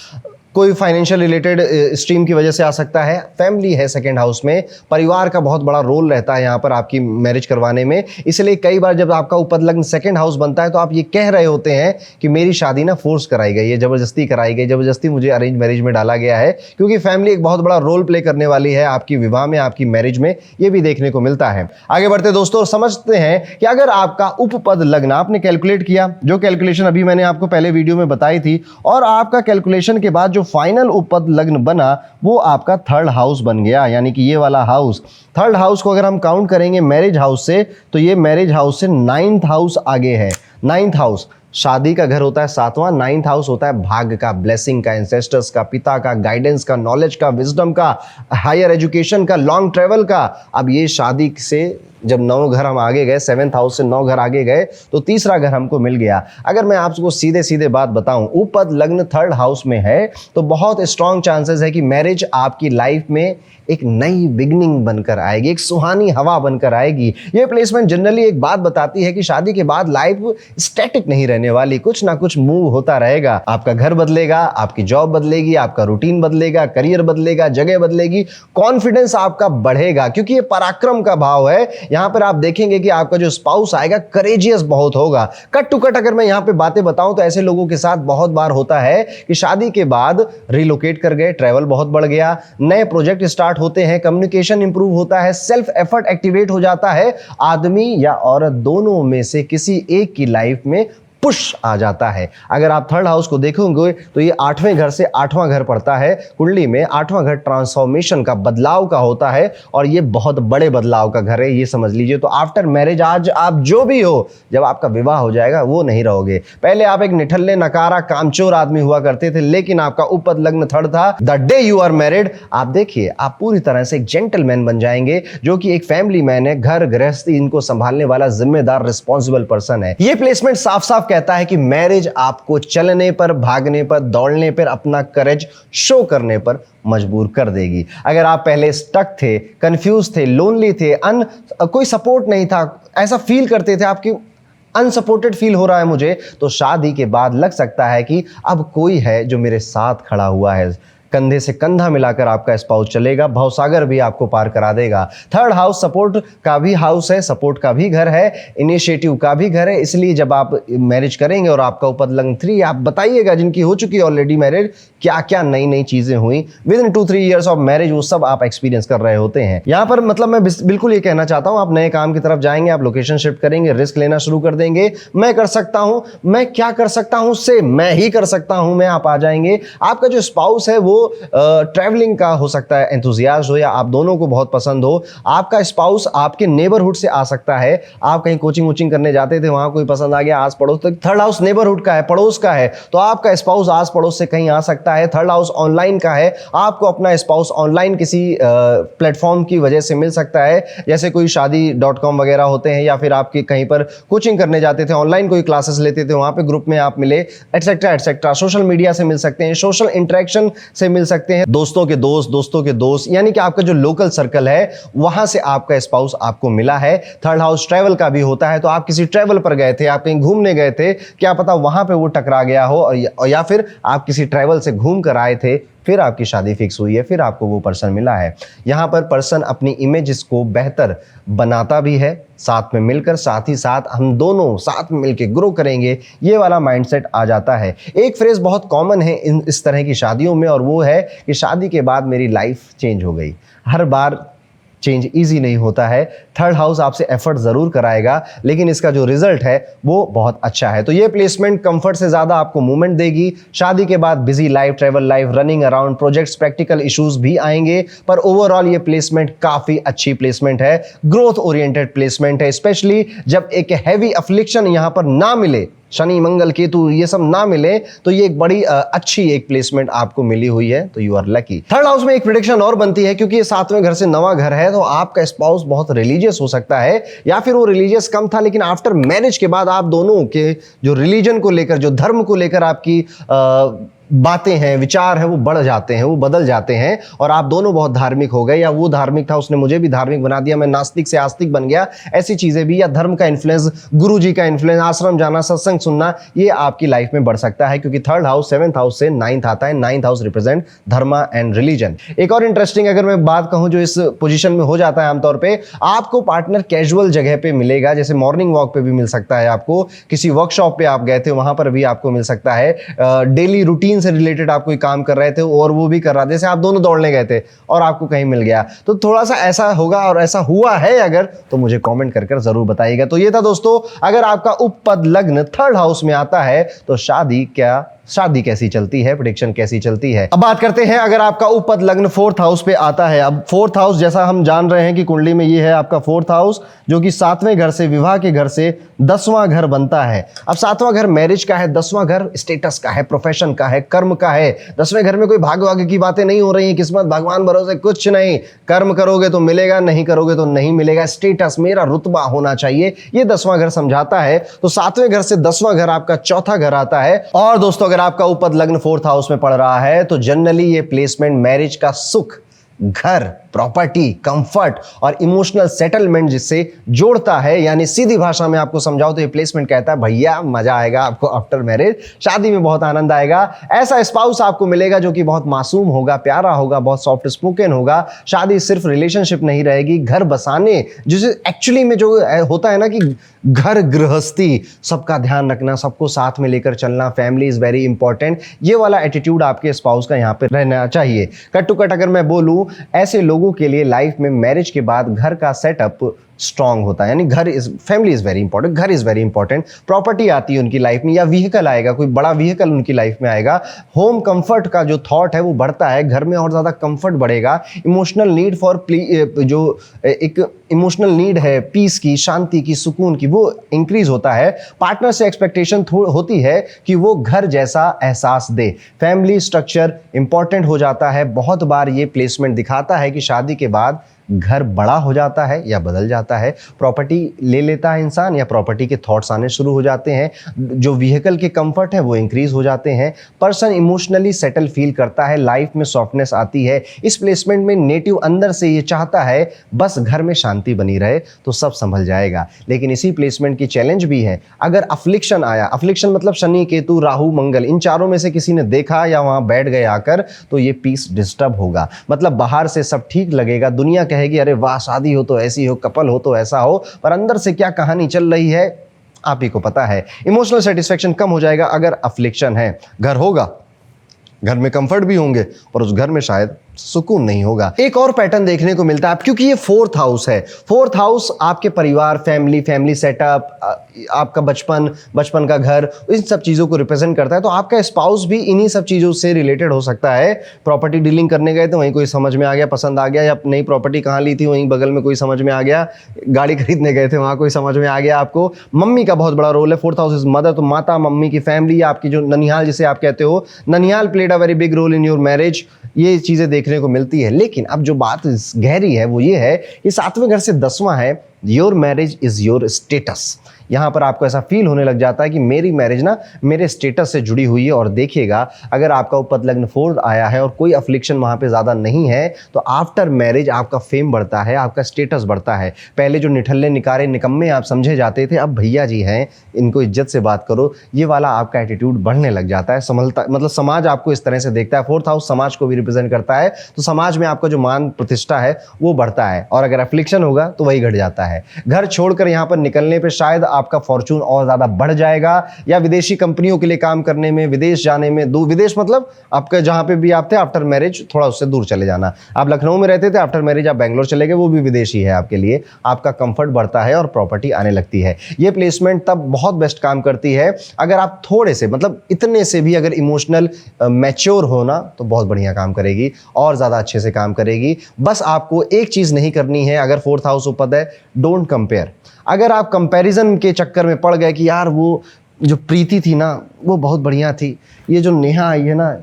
S1: कोई फाइनेंशियल रिलेटेड स्ट्रीम की वजह से आ सकता है। फैमिली है सेकंड हाउस में, परिवार का बहुत बड़ा रोल रहता है यहाँ पर आपकी मैरिज करवाने में। इसलिए कई बार जब आपका उपद लग्न सेकंड हाउस बनता है तो आप ये कह रहे होते हैं कि मेरी शादी ना फोर्स कराई गई है, जबरदस्ती कराई गई, जबरदस्ती मुझे अरेंज मैरिज में डाला गया है। क्योंकि फैमिली एक बहुत बड़ा रोल प्ले करने वाली है आपकी विवाह में, आपकी मैरिज में, ये भी देखने को मिलता है। आगे बढ़ते दोस्तों, समझते हैं कि अगर आपका उपपद लग्न आपने कैलकुलेट किया, जो कैलकुलेशन अभी मैंने आपको पहले वीडियो में बताई थी, और आपका कैलकुलेशन के बाद जो फाइनल उपपद लग्न बना वो आपका थर्ड हाउस बन गया, यानी कि ये वाला हाउस। थर्ड हाउस को अगर हम काउंट करेंगे मैरिज हाउस से तो ये मैरिज हाउस से नाइन्थ हाउस आगे है। नाइन्थ हाउस शादी का घर होता है सातवां, नाइन्थ हाउस होता है भाग्य का, ब्लेसिंग का, एंसेस्टर्स का, पिता का, गाइडेंस का, नॉलेज का, विजडम का, हायर एजुकेशन का, लॉन्ग ट्रेवल का। अब ये शादी से जब 9 घर हम आगे गए, 7th हाउस से 9 घर आगे गए तो तीसरा घर हमको मिल गया। अगर मैं आपको सीधे सीधे बात बताऊं, उपपद लग्न थर्ड हाउस में है तो बहुत स्ट्रॉन्ग चांसेस है कि मैरिज आपकी लाइफ में एक नई बिगनिंग बनकर आएगी, एक सुहानी हवा बनकर आएगी। ये प्लेसमेंट जनरली एक बात बताती है कि शादी के बाद लाइफ स्टैटिक नहीं रहने वाली, कुछ ना कुछ मूव होता रहेगा। आपका घर बदलेगा, आपकी जॉब बदलेगी, आपका रूटीन बदलेगा, करियर बदलेगा, जगह बदलेगी, कॉन्फिडेंस आपका बढ़ेगा, क्योंकि ये पराक्रम का भाव है। यहां पर आप देखेंगे कि आपका जो स्पाउस आएगा करेजियस बहुत होगा। कट टू कट अगर मैं यहां पे बातें बताऊं तो ऐसे लोगों के साथ बहुत बार होता है कि शादी के बाद रिलोकेट कर गए, ट्रैवल बहुत बढ़ गया, नए प्रोजेक्ट स्टार्ट होते हैं, कम्युनिकेशन इंप्रूव होता है, सेल्फ एफर्ट एक्टिवेट हो जाता है। आदमी या औरत दोनों में से किसी एक की लाइफ में पुश आ जाता है। अगर आप थर्ड हाउस को देखोगे तो ये 8वें घर से 8वां घर पड़ता है कुंडली में। 8वां घर ट्रांसफॉर्मेशन का, बदलाव का होता है और ये बहुत बड़े बदलाव का घर है, ये समझ लीजिए। तो आफ्टर मैरिज आज आप जो भी हो, जब आपका विवाह हो जाएगा वो नहीं रहोगे। पहले आप एक निठल्ले, नकारा, कामचोर आदमी हुआ करते थे, लेकिन आपका उपपद लग्न थर्ड था। The day you are married, आप देखिए आप पूरी तरह से एक जेंटलमैन बन जाएंगे, जो कि एक फैमिली मैन है, घर गृहस्थी इनको संभालने वाला जिम्मेदार रिस्पॉन्सिबल पर्सन है। ये प्लेसमेंट साफ साफ कहता है कि मैरिज आपको चलने पर, भागने पर, दौड़ने पर, अपना करेज शो करने पर मजबूर कर देगी। अगर आप पहले स्टक थे, कंफ्यूज थे, लोनली थे, कोई सपोर्ट नहीं था, ऐसा फील करते थे आपकी अनसपोर्टेड फील हो रहा है मुझे, तो शादी के बाद लग सकता है कि अब कोई है जो मेरे साथ खड़ा हुआ है। कंधे से कंधा मिलाकर आपका स्पाउस चलेगा, भवसागर भी आपको पार करा देगा। थर्ड हाउस सपोर्ट का भी हाउस है, सपोर्ट का भी घर है, इनिशिएटिव का भी घर है। इसलिए जब आप मैरिज करेंगे और आपका उपपद लग्न 3, आप बताइएगा जिनकी हो चुकी है ऑलरेडी मैरिज, क्या क्या नई नई चीजें हुई with in 2-3 years of marriage, वो सब आप एक्सपीरियंस कर रहे होते हैं। यहां पर मतलब मैं बिल्कुल ये कहना चाहता हूं, आप नए काम की तरफ जाएंगे, आप लोकेशन शिफ्ट करेंगे, रिस्क लेना शुरू कर देंगे। मैं कर सकता हूं, मैं क्या कर सकता हूं से मैं ही कर सकता हूं मैं आप आ जाएंगे। आपका जो स्पाउस है वो ट्रैवलिंग का हो सकता है, एंथुजियास्ट हो, या आप दोनों को बहुत पसंद हो। आपका स्पाउस आपके नेबरहुड से आ सकता है, आप कहीं कोचिंग वोचिंग करने जाते थे, वहां कोई पसंद आ गया, आस पड़ोस तक। थर्ड हाउस नेबरहुड का है, पड़ोस का है, तो आपका स्पाउस आस पड़ोस से कहीं आ सकता है। थर्ड हाउस ऑनलाइन का है, आपको अपना स्पाउस ऑनलाइन किसी प्लेटफॉर्म की वजह से मिल सकता है, जैसे कोई शादी.com वगैरह होते हैं, या फिर आपके कहीं पर कोचिंग करने जाते थे, ऑनलाइन कोई क्लासेस लेते थे, वहां पे ग्रुप में आप मिले, एटसेट्रा एटसेट्रा। सोशल मीडिया से मिल सकते हैं, सोशल इंटरेक्शन से मिल सकते हैं, दोस्तों के दोस्त, दोस्तों के दोस्त, यानी कि आपका जो लोकल सर्कल है वहां से आपका स्पाउस आपको मिला है। थर्ड हाउस ट्रैवल का भी होता है, तो आप किसी ट्रैवल पर गए थे, आप कहीं घूमने गए थे, क्या पता वहां पे वो टकरा गया हो, और या फिर आप किसी ट्रैवल से घूम कर आए थे, फिर आपकी शादी फिक्स हुई है, फिर आपको वो पर्सन मिला है। यहां पर पर्सन अपनी इमेजेस को बेहतर बनाता भी है, साथ में मिलकर, साथ ही साथ हम दोनों साथ में मिलकर ग्रो करेंगे, ये वाला माइंडसेट आ जाता है। एक फ्रेज बहुत कॉमन है इस तरह की शादियों में, और वो है कि शादी के बाद मेरी लाइफ चेंज हो गई। हर बार चेंज इजी नहीं होता है। थर्ड हाउस आपसे एफर्ट जरूर कराएगा, लेकिन इसका जो रिजल्ट है वो बहुत अच्छा है। तो ये प्लेसमेंट कंफर्ट से ज्यादा आपको मूवमेंट देगी। शादी के बाद busy life, travel life, running around, projects, practical issues भी आएंगे, पर ओवरऑल ये प्लेसमेंट काफी अच्छी प्लेसमेंट है, ग्रोथ ओरिएंटेड प्लेसमेंट है। स्पेशली जब एक हैवी अफ्लिक्शन यहां पर ना मिले, शनि मंगल केतु ये सब ना मिले, तो ये एक बड़ी अच्छी एक प्लेसमेंट आपको मिली हुई है, तो you are lucky. Third house में एक प्रेडिक्शन और बनती है, क्योंकि ये 7वें घर से 9वां घर है, तो आपका स्पाउस बहुत रिलीजियस हो सकता है, या फिर वो रिलीजियस कम था, लेकिन आफ्टर मैरिज के बाद आप दोनों के जो रिलीजन को लेकर, जो धर्म को लेकर आपकी बातें हैं, विचार है, वो बढ़ जाते हैं, वो बदल जाते हैं, और आप दोनों बहुत धार्मिक हो गए, या वो धार्मिक था उसने मुझे भी धार्मिक बना दिया, मैं नास्तिक से आस्तिक बन गया, ऐसी चीजें भी, या धर्म का इन्फ्लुएंस, गुरु जी का इन्फ्लुएंस, आश्रम जाना, सत्संग सुनना, ये आपकी लाइफ में बढ़ सकता है, क्योंकि थर्ड हाउस 7th हाउस से 9th आता है। 9th हाउस रिप्रेजेंट धर्म एंड रिलीजन। एक और इंटरेस्टिंग अगर मैं बात कहूं जो इस पोजीशन में हो जाता है आमतौर पे, आपको पार्टनर कैजुअल जगह पे मिलेगा, जैसे मॉर्निंग वॉक पे भी मिल सकता है, आपको किसी वर्कशॉप पे आप गए थे वहां पर भी आपको मिल सकता है, डेली रूटीन से रिलेटेड आप कोई काम कर रहे थे और वो भी कर रहा था, जैसे आप दोनों दौड़ने गए थे और आपको कहीं मिल गया, तो थोड़ा सा ऐसा होगा, और ऐसा हुआ है अगर, तो मुझे कमेंट कर जरूर बताइएगा। तो ये था दोस्तों, अगर आपका उपपद लग्न थर्ड हाउस में आता है तो शादी कैसी चलती है, प्रेडिक्शन कैसी चलती है। अब बात करते हैं अगर आपका उपपद लग्न 4th हाउस पे आता है। अब 4th हाउस, जैसा हम जान रहे हैं कि कुंडली में ये है आपका 4th हाउस, जो कि 7वें घर से, विवाह के घर से 10वां घर बनता है। अब 7वां घर मैरिज का है, 10वां घर स्टेटस का है, प्रोफेशन का है, कर्म का है। 10वें घर में कोई भाग की बातें नहीं हो रही है, किस्मत भगवान भरोसे कुछ नहीं, कर्म करोगे तो मिलेगा, नहीं करोगे तो नहीं मिलेगा, स्टेटस, मेरा रुतबा होना चाहिए, ये 10वां घर समझाता है। तो 7वें घर से 10वां घर आपका चौथा घर आता है। और दोस्तों अगर आपका उपपद लग्न 4th हाउस में पड़ रहा है तो जनरली ये प्लेसमेंट मैरिज का सुख, घर, प्रॉपर्टी, कंफर्ट और इमोशनल सेटलमेंट जिससे जोड़ता है। यानी सीधी भाषा में आपको समझाओ तो ये प्लेसमेंट कहता है भैया मजा आएगा आपको आफ्टर मैरिज, शादी में बहुत आनंद आएगा। ऐसा स्पाउस आपको मिलेगा जो कि बहुत मासूम होगा, प्यारा होगा, बहुत सॉफ्ट स्पोकन होगा। शादी सिर्फ रिलेशनशिप नहीं रहेगी, घर बसाने, जिसे एक्चुअली में जो होता है ना कि घर गृहस्थी, सबका ध्यान रखना, सबको साथ में लेकर चलना, फैमिली इज वेरी इंपॉर्टेंट, ये वाला एटीट्यूड आपके स्पाउस का यहाँ पे रहना चाहिए। कट टू कट अगर मैं बोलूं, ऐसे लोगों के लिए लाइफ में मैरिज के बाद घर का सेटअप स्ट्रांग होता है। यानी घर is family is very important, घर इज वेरी इंपॉर्टेंट। प्रॉपर्टी आती है उनकी लाइफ में, या व्हीकल आएगा, कोई बड़ा व्हीकल उनकी लाइफ में आएगा। होम कंफर्ट का जो थॉट है वो बढ़ता है, घर में और ज्यादा कंफर्ट बढ़ेगा। इमोशनल नीड फॉर जो एक इमोशनल नीड है पीस की, शांति की, सुकून की, वो इंक्रीज होता है। पार्टनर से एक्सपेक्टेशन होती है कि वो घर जैसा एहसास दे। फैमिली स्ट्रक्चर इंपॉर्टेंट हो जाता है। बहुत बार ये प्लेसमेंट दिखाता है कि शादी के बाद घर बड़ा हो जाता है या बदल जाता है, प्रॉपर्टी ले लेता है इंसान, या प्रॉपर्टी के थॉट्स आने शुरू हो जाते हैं। जो व्हीकल के कंफर्ट है वो इंक्रीज हो जाते हैं। पर्सन इमोशनली सेटल फील करता है, लाइफ में सॉफ्टनेस आती है। इस प्लेसमेंट में नेटिव अंदर से ये चाहता है बस घर में शांति बनी रहे तो सब संभल जाएगा। लेकिन इसी प्लेसमेंट की चैलेंज भी है। अगर अफ्लिक्शन आया, अफ्लिक्शन मतलब शनि, केतु, राहु, मंगल, इन चारों में से किसी ने देखा या वहां बैठ गए आकर, तो ये पीस डिस्टर्ब होगा। मतलब बाहर से सब ठीक लगेगा, दुनिया कहेगी अरे वाह शादी हो तो ऐसी हो, कपल हो तो ऐसा हो, पर अंदर से क्या कहानी चल रही है आप ही को पता है। इमोशनल सेटिस्फेक्शन कम हो जाएगा अगर अफ्लिक्शन है। घर होगा, घर में कंफर्ट भी होंगे, पर उस घर में शायद सुकून नहीं होगा। एक और पैटर्न देखने को मिलता है, क्योंकि ये फोर्थ हाउस है। फोर्थ हाउस आपके परिवार, फैमिली सेटअप, आपका बचपन का घर, इन सब चीजों को रिप्रेजेंट करता है। तो आपका स्पाउस भी इन्हीं सब चीजों से रिलेटेड हो सकता है। प्रॉपर्टी डीलिंग करने गए थे, वहीं कोई समझ में आ गया, पसंद आ गया, या नई प्रॉपर्टी कहाँ ली थी वहीं बगल में कोई समझ में आ गया। गाड़ी खरीदने गए थे, वहां कोई समझ में आ गया आपको। मम्मी का बहुत बड़ा रोल है। फोर्थ हाउस इज मदर, तो माता, मम्मी की फैमिली, आपकी जो ननिहाल जिसे आप कहते हो, ननिहाल played a very big role in your marriage. ये चीजें देखने को मिलती है। लेकिन अब जो बात गहरी है वो ये है, ये 7वें घर से 10वां है। Your marriage is your status. यहां पर आपको ऐसा फील होने लग जाता है कि मेरी मैरिज ना मेरे स्टेटस से जुड़ी हुई है। और देखिएगा, अगर आपका उपपद लग्न 4 आया है और कोई अफ्लिक्शन वहां पे ज्यादा नहीं है, तो आफ्टर मैरिज आपका फेम बढ़ता है, आपका स्टेटस बढ़ता है। पहले जो निठल्ले निकारे निकम्मे आप समझे जाते थे, अब भैया जी हैं, इनको इज्जत से बात करो, ये वाला आपका एटीट्यूड बढ़ने लग जाता है। संभलता, मतलब समाज आपको इस तरह से देखता है। फोर्थ हाउस समाज को भी रिप्रेजेंट करता है, तो समाज में आपका जो मान प्रतिष्ठा है वो बढ़ता है। और अगर अफ्लिक्शन होगा तो वही घट जाता है। घर छोड़कर यहां पर निकलने पर शायद आपका फॉर्चून और ज्यादा बढ़ जाएगा, या विदेशी कंपनियों के लिए काम करने में, विदेश जाने में, विदेश मतलब आपका जहां पे भी आप थे आफ्टर मैरिज थोड़ा उससे दूर चले जाना। आप लखनऊ में रहते थे, आफ्टर मैरिज आप बेंगलोर चले गए, वो भी विदेशी है आपके लिए। आपका कंफर्ट बढ़ता है और प्रॉपर्टी आने लगती है। ये प्लेसमेंट तब बहुत बेस्ट काम करती है अगर आप थोड़े से, मतलब इतने से भी अगर इमोशनल मैच्योर हो ना, तो बहुत बढ़िया काम करेगी और ज्यादा अच्छे से काम करेगी। बस आपको एक चीज नहीं करनी है, अगर फोर्थ हाउस उपद है, डोंट कंपेयर। अगर आप कंपैरिजन के चक्कर में पड़ गए कि यार वो जो प्रीति थी ना वो बहुत बढ़िया थी, ये जो नेहा आई है ना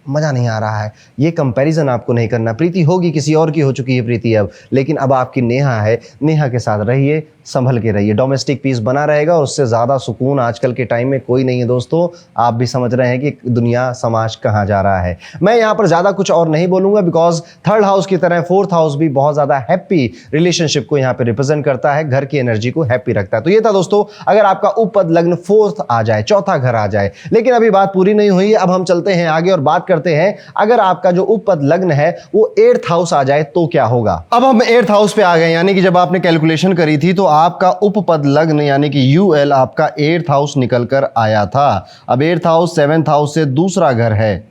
S1: मज़ा नहीं आ रहा है, ये कंपैरिजन आपको नहीं करना। प्रीति होगी, किसी और की हो चुकी है प्रीति अब, लेकिन अब आपकी नेहा है, नेहा के साथ रहिए, संभल के रहिए। डोमेस्टिक पीस बना रहेगा और उससे ज़्यादा सुकून आजकल के टाइम में कोई नहीं है दोस्तों। आप भी समझ रहे हैं कि दुनिया समाज कहाँ जा रहा है। मैं यहाँ पर ज़्यादा कुछ और नहीं बोलूँगा, बिकॉज थर्ड हाउस की तरह फोर्थ हाउस भी बहुत ज़्यादा हैप्पी रिलेशनशिप को यहाँ पे रिप्रेजेंट करता है, घर की एनर्जी को हैप्पी रखता है। तो ये था दोस्तों, अगर आपका उपपद लग्न फोर्थ आ जाए, चौथा घर आ जाए। लेकिन अभी बात पूरी नहीं हुई है, अब हम चलते हैं आगे और बात करते हैं अगर आपका जो उपपद लग्न है वो 8th हाउस आ जाए तो क्या होगा। अब हम 8th हाउस पे आ गए, यानी कि जब आपने कैलकुलेशन करी थी तो आपका उपपद लग्न यानी कि यूएल आपका 8th हाउस निकल कर आया था। अब 8th हाउस 7th हाउस से दूसरा घर है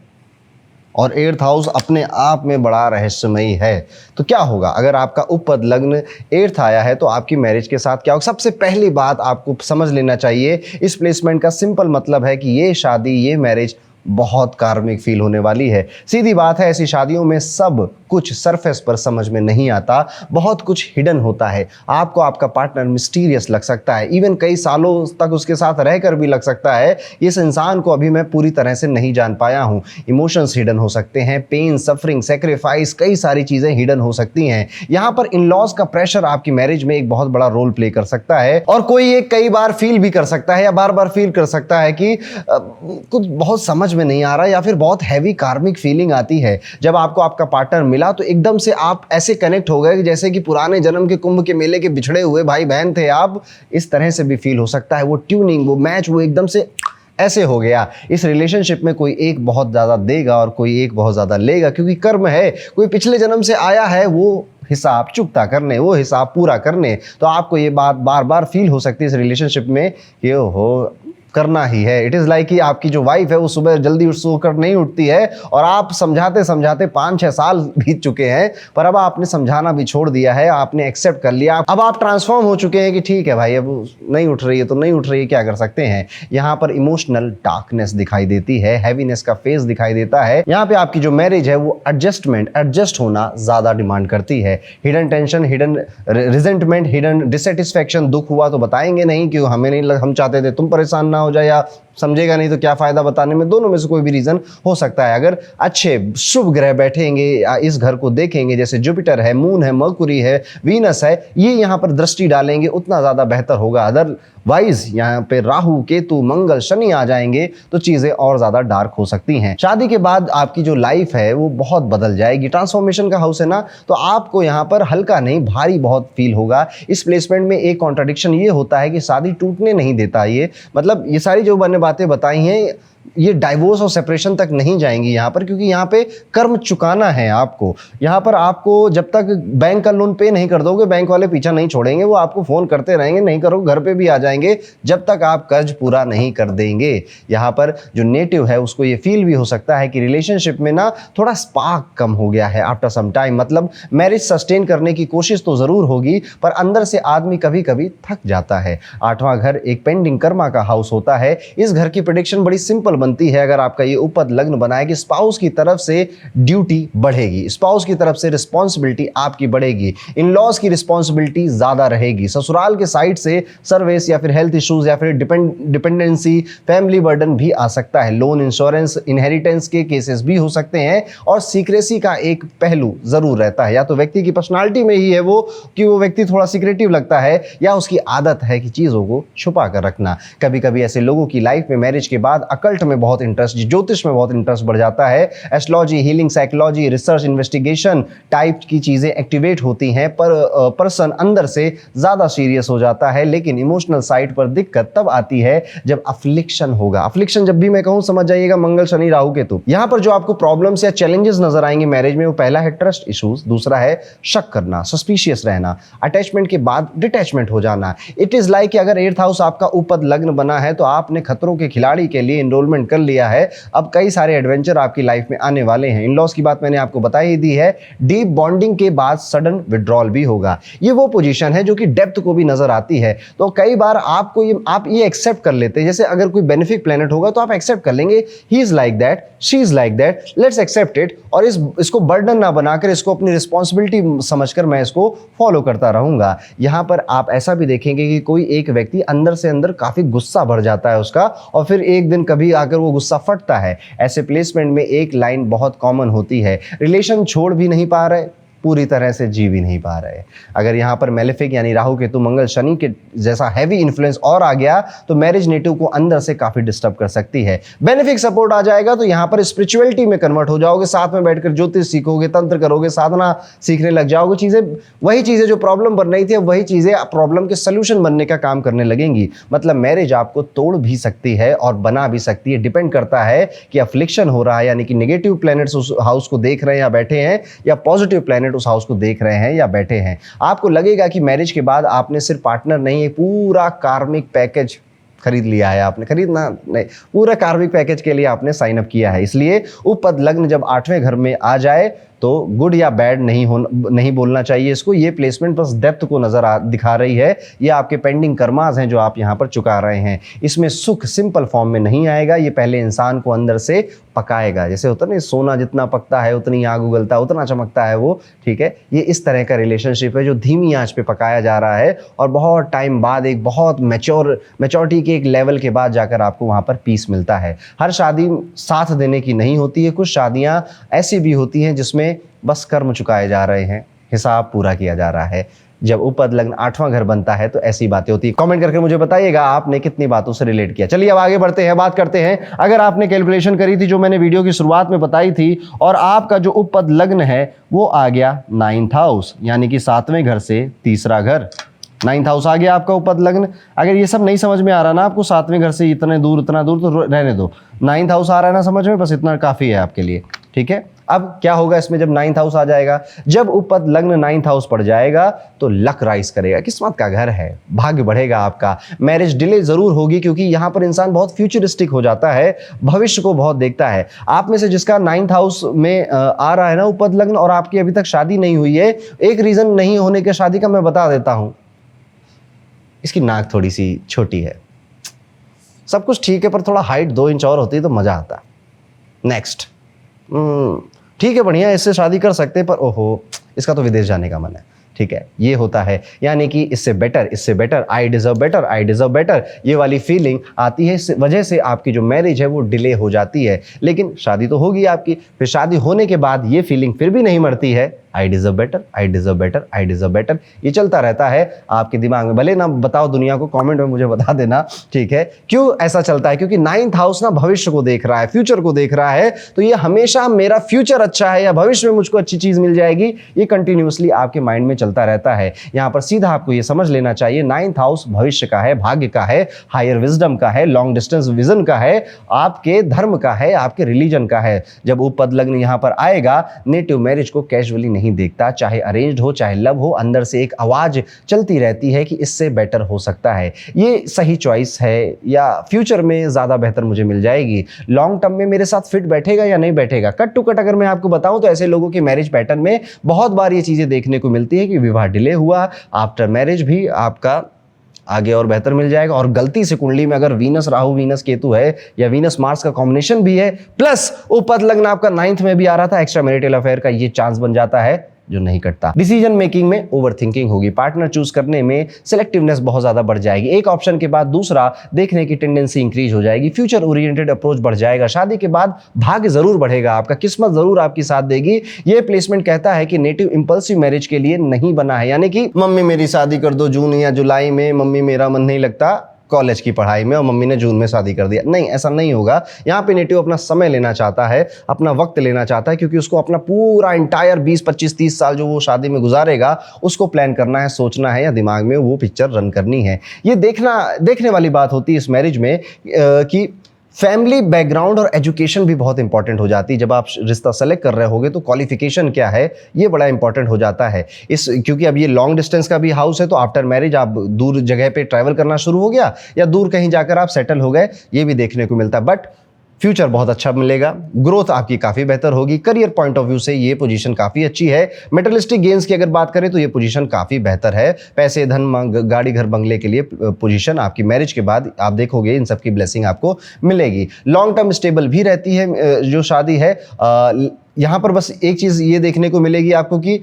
S1: और 8th हाउस अपने आप में बड़ा रहस्यमयी है। तो क्या होगा अगर आपका उपपद लग्न 8th आया है, तो आपकी मैरिज के साथ क्या होगा। सबसे पहली बात आपको समझ लेना चाहिए, इस प्लेसमेंट का सिंपल मतलब है कि ये शादी, ये मैरिज बहुत कार्मिक फील होने वाली है। सीधी बात है, ऐसी शादियों में सब कुछ सरफेस पर समझ में नहीं आता, बहुत कुछ हिडन होता है। आपको आपका पार्टनर मिस्टीरियस लग सकता है, इवन कई सालों तक उसके साथ रहकर भी लग सकता है इस इंसान को अभी मैं पूरी तरह से नहीं जान पाया हूँ। इमोशंस हिडन हो सकते हैं, पेन, सफरिंग, सेक्रीफाइस, कई सारी चीजें हिडन हो सकती हैं। यहाँ पर इन लॉज का प्रेशर आपकी मैरिज में एक बहुत बड़ा रोल प्ले कर सकता है, और कोई एक कई बार फील भी कर सकता है या बार बार फील कर सकता है कि कुछ बहुत समझ में नहीं आ रहा, या फिर बहुत हैवी कार्मिक फीलिंग आती है। जब आपको आपका पार्टनर मिला तो एकदम से आप ऐसे कनेक्ट हो गए जैसे कि पुराने जन्म के कुंभ के मेले के बिछड़े हुए भाई बहन थे आप। इस तरह से भी फील हो सकता है। वो ट्यूनिंग, वो मैच, वो एकदम से ऐसे हो गया। इस रिलेशनशिप में कोई एक बहुत ज्यादा देगा और कोई एक बहुत ज्यादा लेगा, क्योंकि कर्म है। कोई पिछले जन्म से आया है वो हिसाब चुकता करने, वो हिसाब पूरा करने। तो आपको ये बात बार बार फील हो सकती है इस रिलेशनशिप में कि ओहो करना ही है। इट इज़ लाइक कि आपकी जो वाइफ है वो सुबह जल्दी सोकर नहीं उठती है और आप समझाते समझाते 5-6 साल बीत चुके हैं, पर अब आपने समझाना भी छोड़ दिया है, आपने एक्सेप्ट कर लिया, अब आप ट्रांसफॉर्म हो चुके हैं कि ठीक है भाई अब नहीं उठ रही है तो नहीं उठ रही है, क्या कर सकते हैं। यहाँ पर इमोशनल डार्कनेस दिखाई देती है, हैवीनेस का फेस दिखाई देता है। यहाँ पे आपकी जो मैरिज है वो एडजस्ट होना ज्यादा डिमांड करती है। Hidden tension, hidden resentment, hidden dissatisfaction, दुख हुआ तो बताएंगे नहीं कि हमें नहीं हम चाहते थे तुम परेशान ना हो जाए, या समझेगा नहीं तो क्या फायदा बताने में, दोनों में से कोई भी रीजन हो सकता है। अगर अच्छे शुभ ग्रह बैठेंगे या इस घर को देखेंगे, जैसे जुपिटर है, मून है, मर्कुरी है, वीनस है, ये यहाँ पर दृष्टि डालेंगे उतना ज्यादा बेहतर होगा। अदरवाइज यहाँ पे राहु, केतु, मंगल, शनि आ जाएंगे तो चीजें और ज्यादा डार्क हो सकती हैं। शादी के बाद आपकी जो लाइफ है वो बहुत बदल जाएगी। ट्रांसफॉर्मेशन का हाउस है ना, तो आपको यहाँ पर हल्का नहीं भारी बहुत फील होगा। इस प्लेसमेंट में एक कॉन्ट्रडिक्शन ये होता है कि शादी टूटने नहीं देता, ये मतलब ये सारी जो मैंने बातें बताई हैं ये डाइवोर्स और सेपरेशन तक नहीं जाएंगी यहाँ पर, क्योंकि यहाँ पे कर्म चुकाना है आपको। यहाँ पर आपको जब तक बैंक का लोन पे नहीं कर दोगे, बैंक वाले पीछा नहीं छोड़ेंगे, वो आपको फोन करते रहेंगे, नहीं करो घर पे भी आ जाएंगे जब तक आप कर्ज पूरा नहीं कर देंगे। यहाँ पर जो नेटिव है उसको ये फील भी हो सकता है कि रिलेशनशिप में ना थोड़ा स्पार्क कम हो गया है आफ्टर सम टाइम। मतलब मैरिज सस्टेन करने की कोशिश तो जरूर होगी, पर अंदर से आदमी कभी कभी थक जाता है। 8वां घर एक पेंडिंग कर्मा का हाउस होता है। इस घर की प्रेडिक्शन बड़ी सिंपल बनती है अगर आपका ये उपद लग्न बना है कि स्पाउस की तरफ से ड्यूटी बढ़ेगी, स्पाउस की तरफ से रिस्पॉन्सिबिलिटी आपकी बढ़ेगी, इन लॉज की रिस्पॉन्सिबिलिटी ज्यादा रहेगी, ससुराल के साइड से सर्विस या फिर हेल्थ इश्यूज या फिर डिपेंडेंसी, फैमिली बर्डन भी आ सकता है, लोन, इंश्योरेंस, इनहेरिटेंस के केसेस भी हो सकते हैं। और सीक्रेसी का एक पहलू जरूर रहता है, या तो व्यक्ति की पर्सनालिटी में ही है वो कि वो व्यक्ति थोड़ा सीक्रेटिव लगता है, या उसकी आदत है कि चीजों को छुपा कर रखना। कभी कभी ऐसे लोगों की लाइफ में मैरिज के बाद अकल्ट में बहुत इंटरेस्ट, ज्योतिष में बहुत इंटरेस्ट बढ़ जाता है, astrology, healing, psychology, research, investigation type की चीजें एक्टिवेट होती हैं, पर पर्सन अंदर से ज्यादा सीरियस हो जाता है। लेकिन इमोशनल साइड पर दिक्कत तब आती है जब अफ्लिक्शन होगा। अफ्लिक्शन जब भी मैं कहूं समझ जाइएगा मंगल, शनि, राहु, केतु। यहां पर जो आपको प्रॉब्लम्स या चैलेंजेस नजर आएंगे मैरिज में, वो पहला है ट्रस्ट इश्यूज, दूसरा है शक करना, सस्पिशियस रहना, अटैचमेंट के बाद डिटैचमेंट हो जाना। इट इज लाइक कि अगर 8th हाउस आपका उपद लग्न बना है तो आपने खतरों के खिलाड़ी के लिए एनरोलमेंट कर लिया है। अब कई सारे एडवेंचर आपकी लाइफ में आने वाले हैं। इन-लॉज की बात मैंने आपको बता ही दी है। डीप बॉन्डिंग के बाद सडन विड्रॉल भी होगा। ये वो पोजीशन है जो कि डेप्थ को भी नजर आती है। तो कई बार आपको आप ये एक्सेप्ट कर लेते हैं, जैसे अगर कोई बेनिफिक प्लेनेट होगा तो आप एक्सेप्ट कर लेंगे, he is like that, she is like that, let's accept it, और इसको बर्डन ना बनाकर, इसको अपनी रिस्पॉन्सिबिलिटी समझकर मैं इसको फॉलो करता रहूंगा। यहां पर आप ऐसा भी देखेंगे कि कोई एक व्यक्ति अंदर से अंदर काफी गुस्सा भर जाता है उसका, और फिर एक दिन कभी आकर वो गुस्सा फटता है। ऐसे प्लेसमेंट में एक लाइन बहुत कॉमन होती है, रिलेशन छोड़ भी नहीं पा रहे, पूरी तरह से जी भी नहीं पा रहे। अगर यहाँ पर मेलेफिक यानी राहु, केतु, मंगल, शनि के जैसा हैवी इन्फ्लुएंस और आ गया तो मैरिज नेटिव को अंदर से काफी डिस्टर्ब कर सकती है। बेनिफिक सपोर्ट आ जाएगा तो यहाँ पर स्पिरिचुअलिटी में कन्वर्ट हो जाओगे, साथ में बैठकर ज्योतिष सीखोगे, तंत्र करोगे, साधना सीखने लग जाओगे। चीजें वही चीजें जो प्रॉब्लम बन रही थी, वही चीजें प्रॉब्लम के सोल्यूशन बनने का काम करने लगेंगी। मतलब मैरिज आपको तोड़ भी सकती है और बना भी सकती है। डिपेंड करता है कि अफ्लिक्शन हो रहा है, यानी कि नेगेटिव प्लैनेट्स उस हाउस को देख रहे हैं या बैठे हैं, या पॉजिटिव प्लैनेट उस हाउस को देख रहे हैं या बैठे हैं। आपको लगेगा कि मैरिज के बाद आपने सिर्फ पार्टनर नहीं, एक पूरा कार्मिक पैकेज खरीद लिया है। आपने खरीदना नहीं, पूरा कार्मिक पैकेज के लिए आपने साइन अप किया है। इसलिए उपद लग्न जब 8वें घर में आ जाए तो गुड या बैड नहीं बोलना चाहिए इसको। ये प्लेसमेंट बस डेप्थ को दिखा रही है। ये आपके पेंडिंग कर्मास हैं जो आप यहाँ पर चुका रहे हैं। इसमें सुख सिंपल फॉर्म में नहीं आएगा, ये पहले इंसान को अंदर से पकाएगा। जैसे होता है ना, सोना जितना पकता है उतनी आग उगलता, उतना चमकता है वो, ठीक है। ये इस तरह का रिलेशनशिप है जो धीमी आंच पे पकाया जा रहा है, और बहुत टाइम बाद, एक बहुत मैच्योरिटी के एक लेवल के बाद जाकर आपको वहाँ पर पीस मिलता है। हर शादी साथ देने की नहीं होती है, कुछ शादियाँ ऐसी भी होती हैं जिसमें बस कर्म चुकाए जा रहे हैं, हिसाब पूरा किया जा रहा है। जब उपद लग्न 8वां घर बनता है तो ऐसी बातें होती है। कमेंट करके मुझे बताइएगा आपने कितनी बातों से रिलेट किया। चलिए अब आगे बढ़ते हैं, बात करते हैं। अगर आपने कैलकुलेशन करी थी जो मैंने वीडियो की शुरुआत में बताई थी, और आपका जो उपद लग्न है वो आ गया 9th हाउस, यानी कि 7वें घर से तीसरा घर। 9th हाउस आ गया आपका उपद लग्न। अगर ये सब नहीं समझ में आ रहा ना आपको, 7वें घर से इतना दूर तो रहने दो। 9th हाउस आ रहा है ना समझ में, बस इतना काफी है आपके लिए, ठीक है। अब क्या होगा इसमें जब 9th हाउस आ जाएगा, जब उपद लग्न 9th हाउस पड़ जाएगा तो लक राइज करेगा, किस्मत का घर है, भाग्य बढ़ेगा आपका। मैरिज डिले जरूर होगी क्योंकि यहां पर इंसान बहुत फ्यूचरिस्टिक हो जाता है, भविष्य को बहुत देखता है। आप में से जिसका 9th हाउस में आ रहा है ना उपद लग्न और आपकी अभी तक शादी नहीं हुई है, एक रीजन नहीं होने के शादी का मैं बता देता हूं, इसकी नाक थोड़ी सी छोटी है। सब कुछ ठीक है पर थोड़ा हाइट 2 इंच और होती तो मजा आता। नेक्स्ट, ठीक है बढ़िया, इससे शादी कर सकते पर ओहो इसका तो विदेश जाने का मन है। ठीक है, ये होता है, यानी कि इससे बेटर, आई डिजर्व बेटर, ये वाली फीलिंग आती है। इस वजह से आपकी जो मैरिज है वो डिले हो जाती है। लेकिन शादी तो होगी आपकी, फिर शादी होने के बाद ये फीलिंग फिर भी नहीं मरती है, आई डिजर्व बेटर, ये चलता रहता है आपके दिमाग में। भले ना बताओ दुनिया को, कमेंट में मुझे बता देना, ठीक है, क्यों ऐसा चलता है। क्योंकि 9th हाउस ना भविष्य को देख रहा है, फ्यूचर को देख रहा है, तो ये हमेशा मेरा फ्यूचर अच्छा है या भविष्य में मुझको अच्छी चीज मिल जाएगी, ये कंटिन्यूअसली आपके माइंड में चलता रहता है। यहां पर सीधा आपको ये समझ लेना चाहिए 9th हाउस भविष्य का है, भाग्य का है, हायर विजडम का है, लॉन्ग डिस्टेंस विजन का है, आपके धर्म का है, आपके रिलीजन का है। जब उपद लग्न यहां पर आएगा, नेटिव मैरिज को कैजुअली नहीं देखता, चाहे अरेंज्ड हो चाहे लव हो, अंदर से एक आवाज चलती रहती है कि इससे बेटर हो सकता है, ये सही चॉइस है या फ्यूचर में ज्यादा बेहतर मुझे मिल जाएगी, लॉन्ग टर्म में मेरे साथ फिट बैठेगा या नहीं बैठेगा। कट टू कट अगर मैं आपको बताऊं तो ऐसे लोगों की मैरिज पैटर्न में बहुत बार ये चीजें देखने को मिलती है कि विवाह डिले हुआ, आफ्टर मैरिज भी आपका आगे और बेहतर मिल जाएगा। और गलती से कुंडली में अगर वीनस राहु वीनस केतु है या वीनस मार्स का कॉम्बिनेशन भी है, प्लस उपद लग्न आपका 9th में भी आ रहा था, एक्स्ट्रा मैरिटल अफेयर का ये चांस बन जाता है जो नहीं कटता। डिसीजन मेकिंग में ओवर थिंकिंग होगी, पार्टनर चूज करने में सिलेक्टिवनेस बहुत ज्यादा बढ़ जाएगी, एक ऑप्शन के बाद दूसरा देखने की टेंडेंसी इंक्रीज हो जाएगी, फ्यूचर ओरिएंटेड अप्रोच बढ़ जाएगा। शादी के बाद भाग्य जरूर बढ़ेगा आपका, किस्मत जरूर आपकी साथ देगी। ये प्लेसमेंट कहता है कि नेटिव इंपल्सिव मैरिज के लिए नहीं बना है, यानी कि मम्मी मेरी शादी कर दो जून या जुलाई में, मम्मी मेरा मन नहीं लगता कॉलेज की पढ़ाई में और मम्मी ने जून में शादी कर दिया, नहीं, ऐसा नहीं होगा। यहाँ पे नेटिव अपना समय लेना चाहता है, अपना वक्त लेना चाहता है, क्योंकि उसको अपना पूरा इंटायर 20 25 30 साल जो वो शादी में गुजारेगा उसको प्लान करना है, सोचना है, या दिमाग में वो पिक्चर रन करनी है। ये देखने वाली बात होती है इस मैरिज में कि फैमिली बैकग्राउंड और एजुकेशन भी बहुत इंपॉर्टेंट हो जाती है। जब आप रिश्ता सेलेक्ट कर रहे होगे तो क्वालिफिकेशन क्या है ये बड़ा इंपॉर्टेंट हो जाता है। क्योंकि अब ये लॉन्ग डिस्टेंस का भी हाउस है, तो आफ्टर मैरिज आप दूर जगह पे ट्रैवल करना शुरू हो गया या दूर कहीं जाकर आप सेटल हो गए, ये भी देखने को मिलता है। बट फ्यूचर बहुत अच्छा मिलेगा, ग्रोथ आपकी काफ़ी बेहतर होगी, करियर पॉइंट ऑफ व्यू से ये पोजीशन काफ़ी अच्छी है। मेटेरियलिस्टिक गेन्स की अगर बात करें तो ये पोजीशन काफ़ी बेहतर है, पैसे धन गाड़ी घर बंगले के लिए पोजीशन आपकी मैरिज के बाद आप देखोगे इन सब की ब्लेसिंग आपको मिलेगी। लॉन्ग टर्म स्टेबल भी रहती है जो शादी है। यहाँ पर बस एक चीज़ ये देखने को मिलेगी आपको कि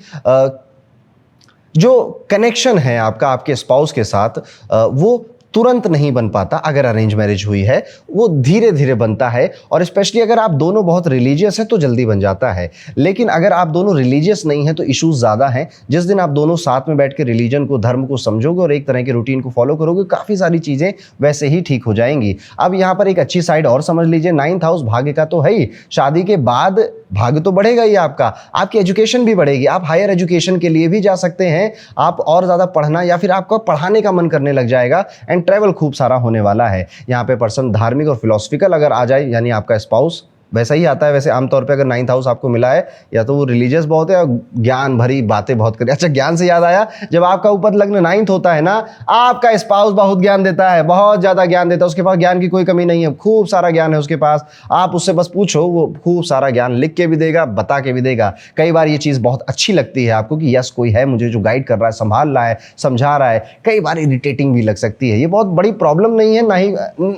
S1: जो कनेक्शन है आपका आपके स्पाउस के साथ वो तुरंत नहीं बन पाता। अगर अरेंज मैरिज हुई है वो धीरे धीरे बनता है, और स्पेशली अगर आप दोनों बहुत रिलीजियस हैं तो जल्दी बन जाता है। लेकिन अगर आप दोनों रिलीजियस नहीं हैं तो इश्यूज ज़्यादा हैं। जिस दिन आप दोनों साथ में बैठ के रिलीजन को, धर्म को समझोगे और एक तरह के रूटीन को फॉलो करोगे, काफ़ी सारी चीज़ें वैसे ही ठीक हो जाएंगी। अब यहाँ पर एक अच्छी साइड और समझ लीजिए, 9th हाउस भाग्य का तो है ही, शादी के बाद भाग्य तो बढ़ेगा ही आपका, आपकी एजुकेशन भी बढ़ेगी, आप हायर एजुकेशन के लिए भी जा सकते हैं, आप और ज़्यादा पढ़ना या फिर आपको पढ़ाने का मन करने लग जाएगा, एंड ट्रैवल खूब सारा होने वाला है। यहाँ पे पर्सन धार्मिक और फिलोसफिकल अगर आ जाए, यानी आपका स्पाउस वैसा ही आता है। वैसे आमतौर पे अगर 9th हाउस आपको मिला है या तो वो रिलीजियस बहुत है और ज्ञान भरी बातें बहुत करे। अच्छा, ज्ञान से याद आया, जब आपका उपद लग्न 9th होता है ना, आपका स्पाउस बहुत ज्ञान देता है, बहुत ज़्यादा ज्ञान देता है, उसके पास ज्ञान की कोई कमी नहीं है, खूब सारा ज्ञान है उसके पास। आप उससे बस पूछो, वो खूब सारा ज्ञान लिख के भी देगा, बता के भी देगा। कई बार ये चीज़ बहुत अच्छी लगती है आपको कि यस कोई है मुझे जो गाइड कर रहा है, संभाल रहा है, समझा रहा है। कई बार इरिटेटिंग भी लग सकती है, ये बहुत बड़ी प्रॉब्लम नहीं है, ना ही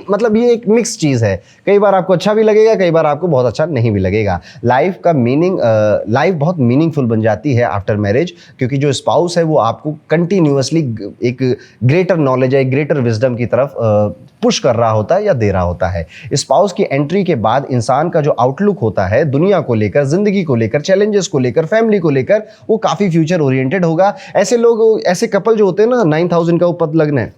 S1: मतलब ये एक मिक्स चीज़ है। कई बार आपको अच्छा भी लगेगा, कई बार आपको बहुत अच्छा नहीं भी लगेगा। लाइफ का मीनिंग, लाइफ बहुत मीनिंगफुल बन जाती है आफ्टर मैरिज, क्योंकि जो स्पाउस है वो आपको कंटिन्यूअसली एक ग्रेटर नॉलेज है, ग्रेटर विजडम की तरफ पुश कर रहा होता है या दे रहा होता है। स्पाउस की एंट्री के बाद इंसान का जो आउटलुक होता है दुनिया को लेकर, जिंदगी को लेकर, चैलेंजेस को लेकर, फैमिली को लेकर, वो काफी फ्यूचर ओरिएंटेड होगा। ऐसे लोग, ऐसे कपल जो होते हैं ना, 9th हाउस इनका उपद लग्न है,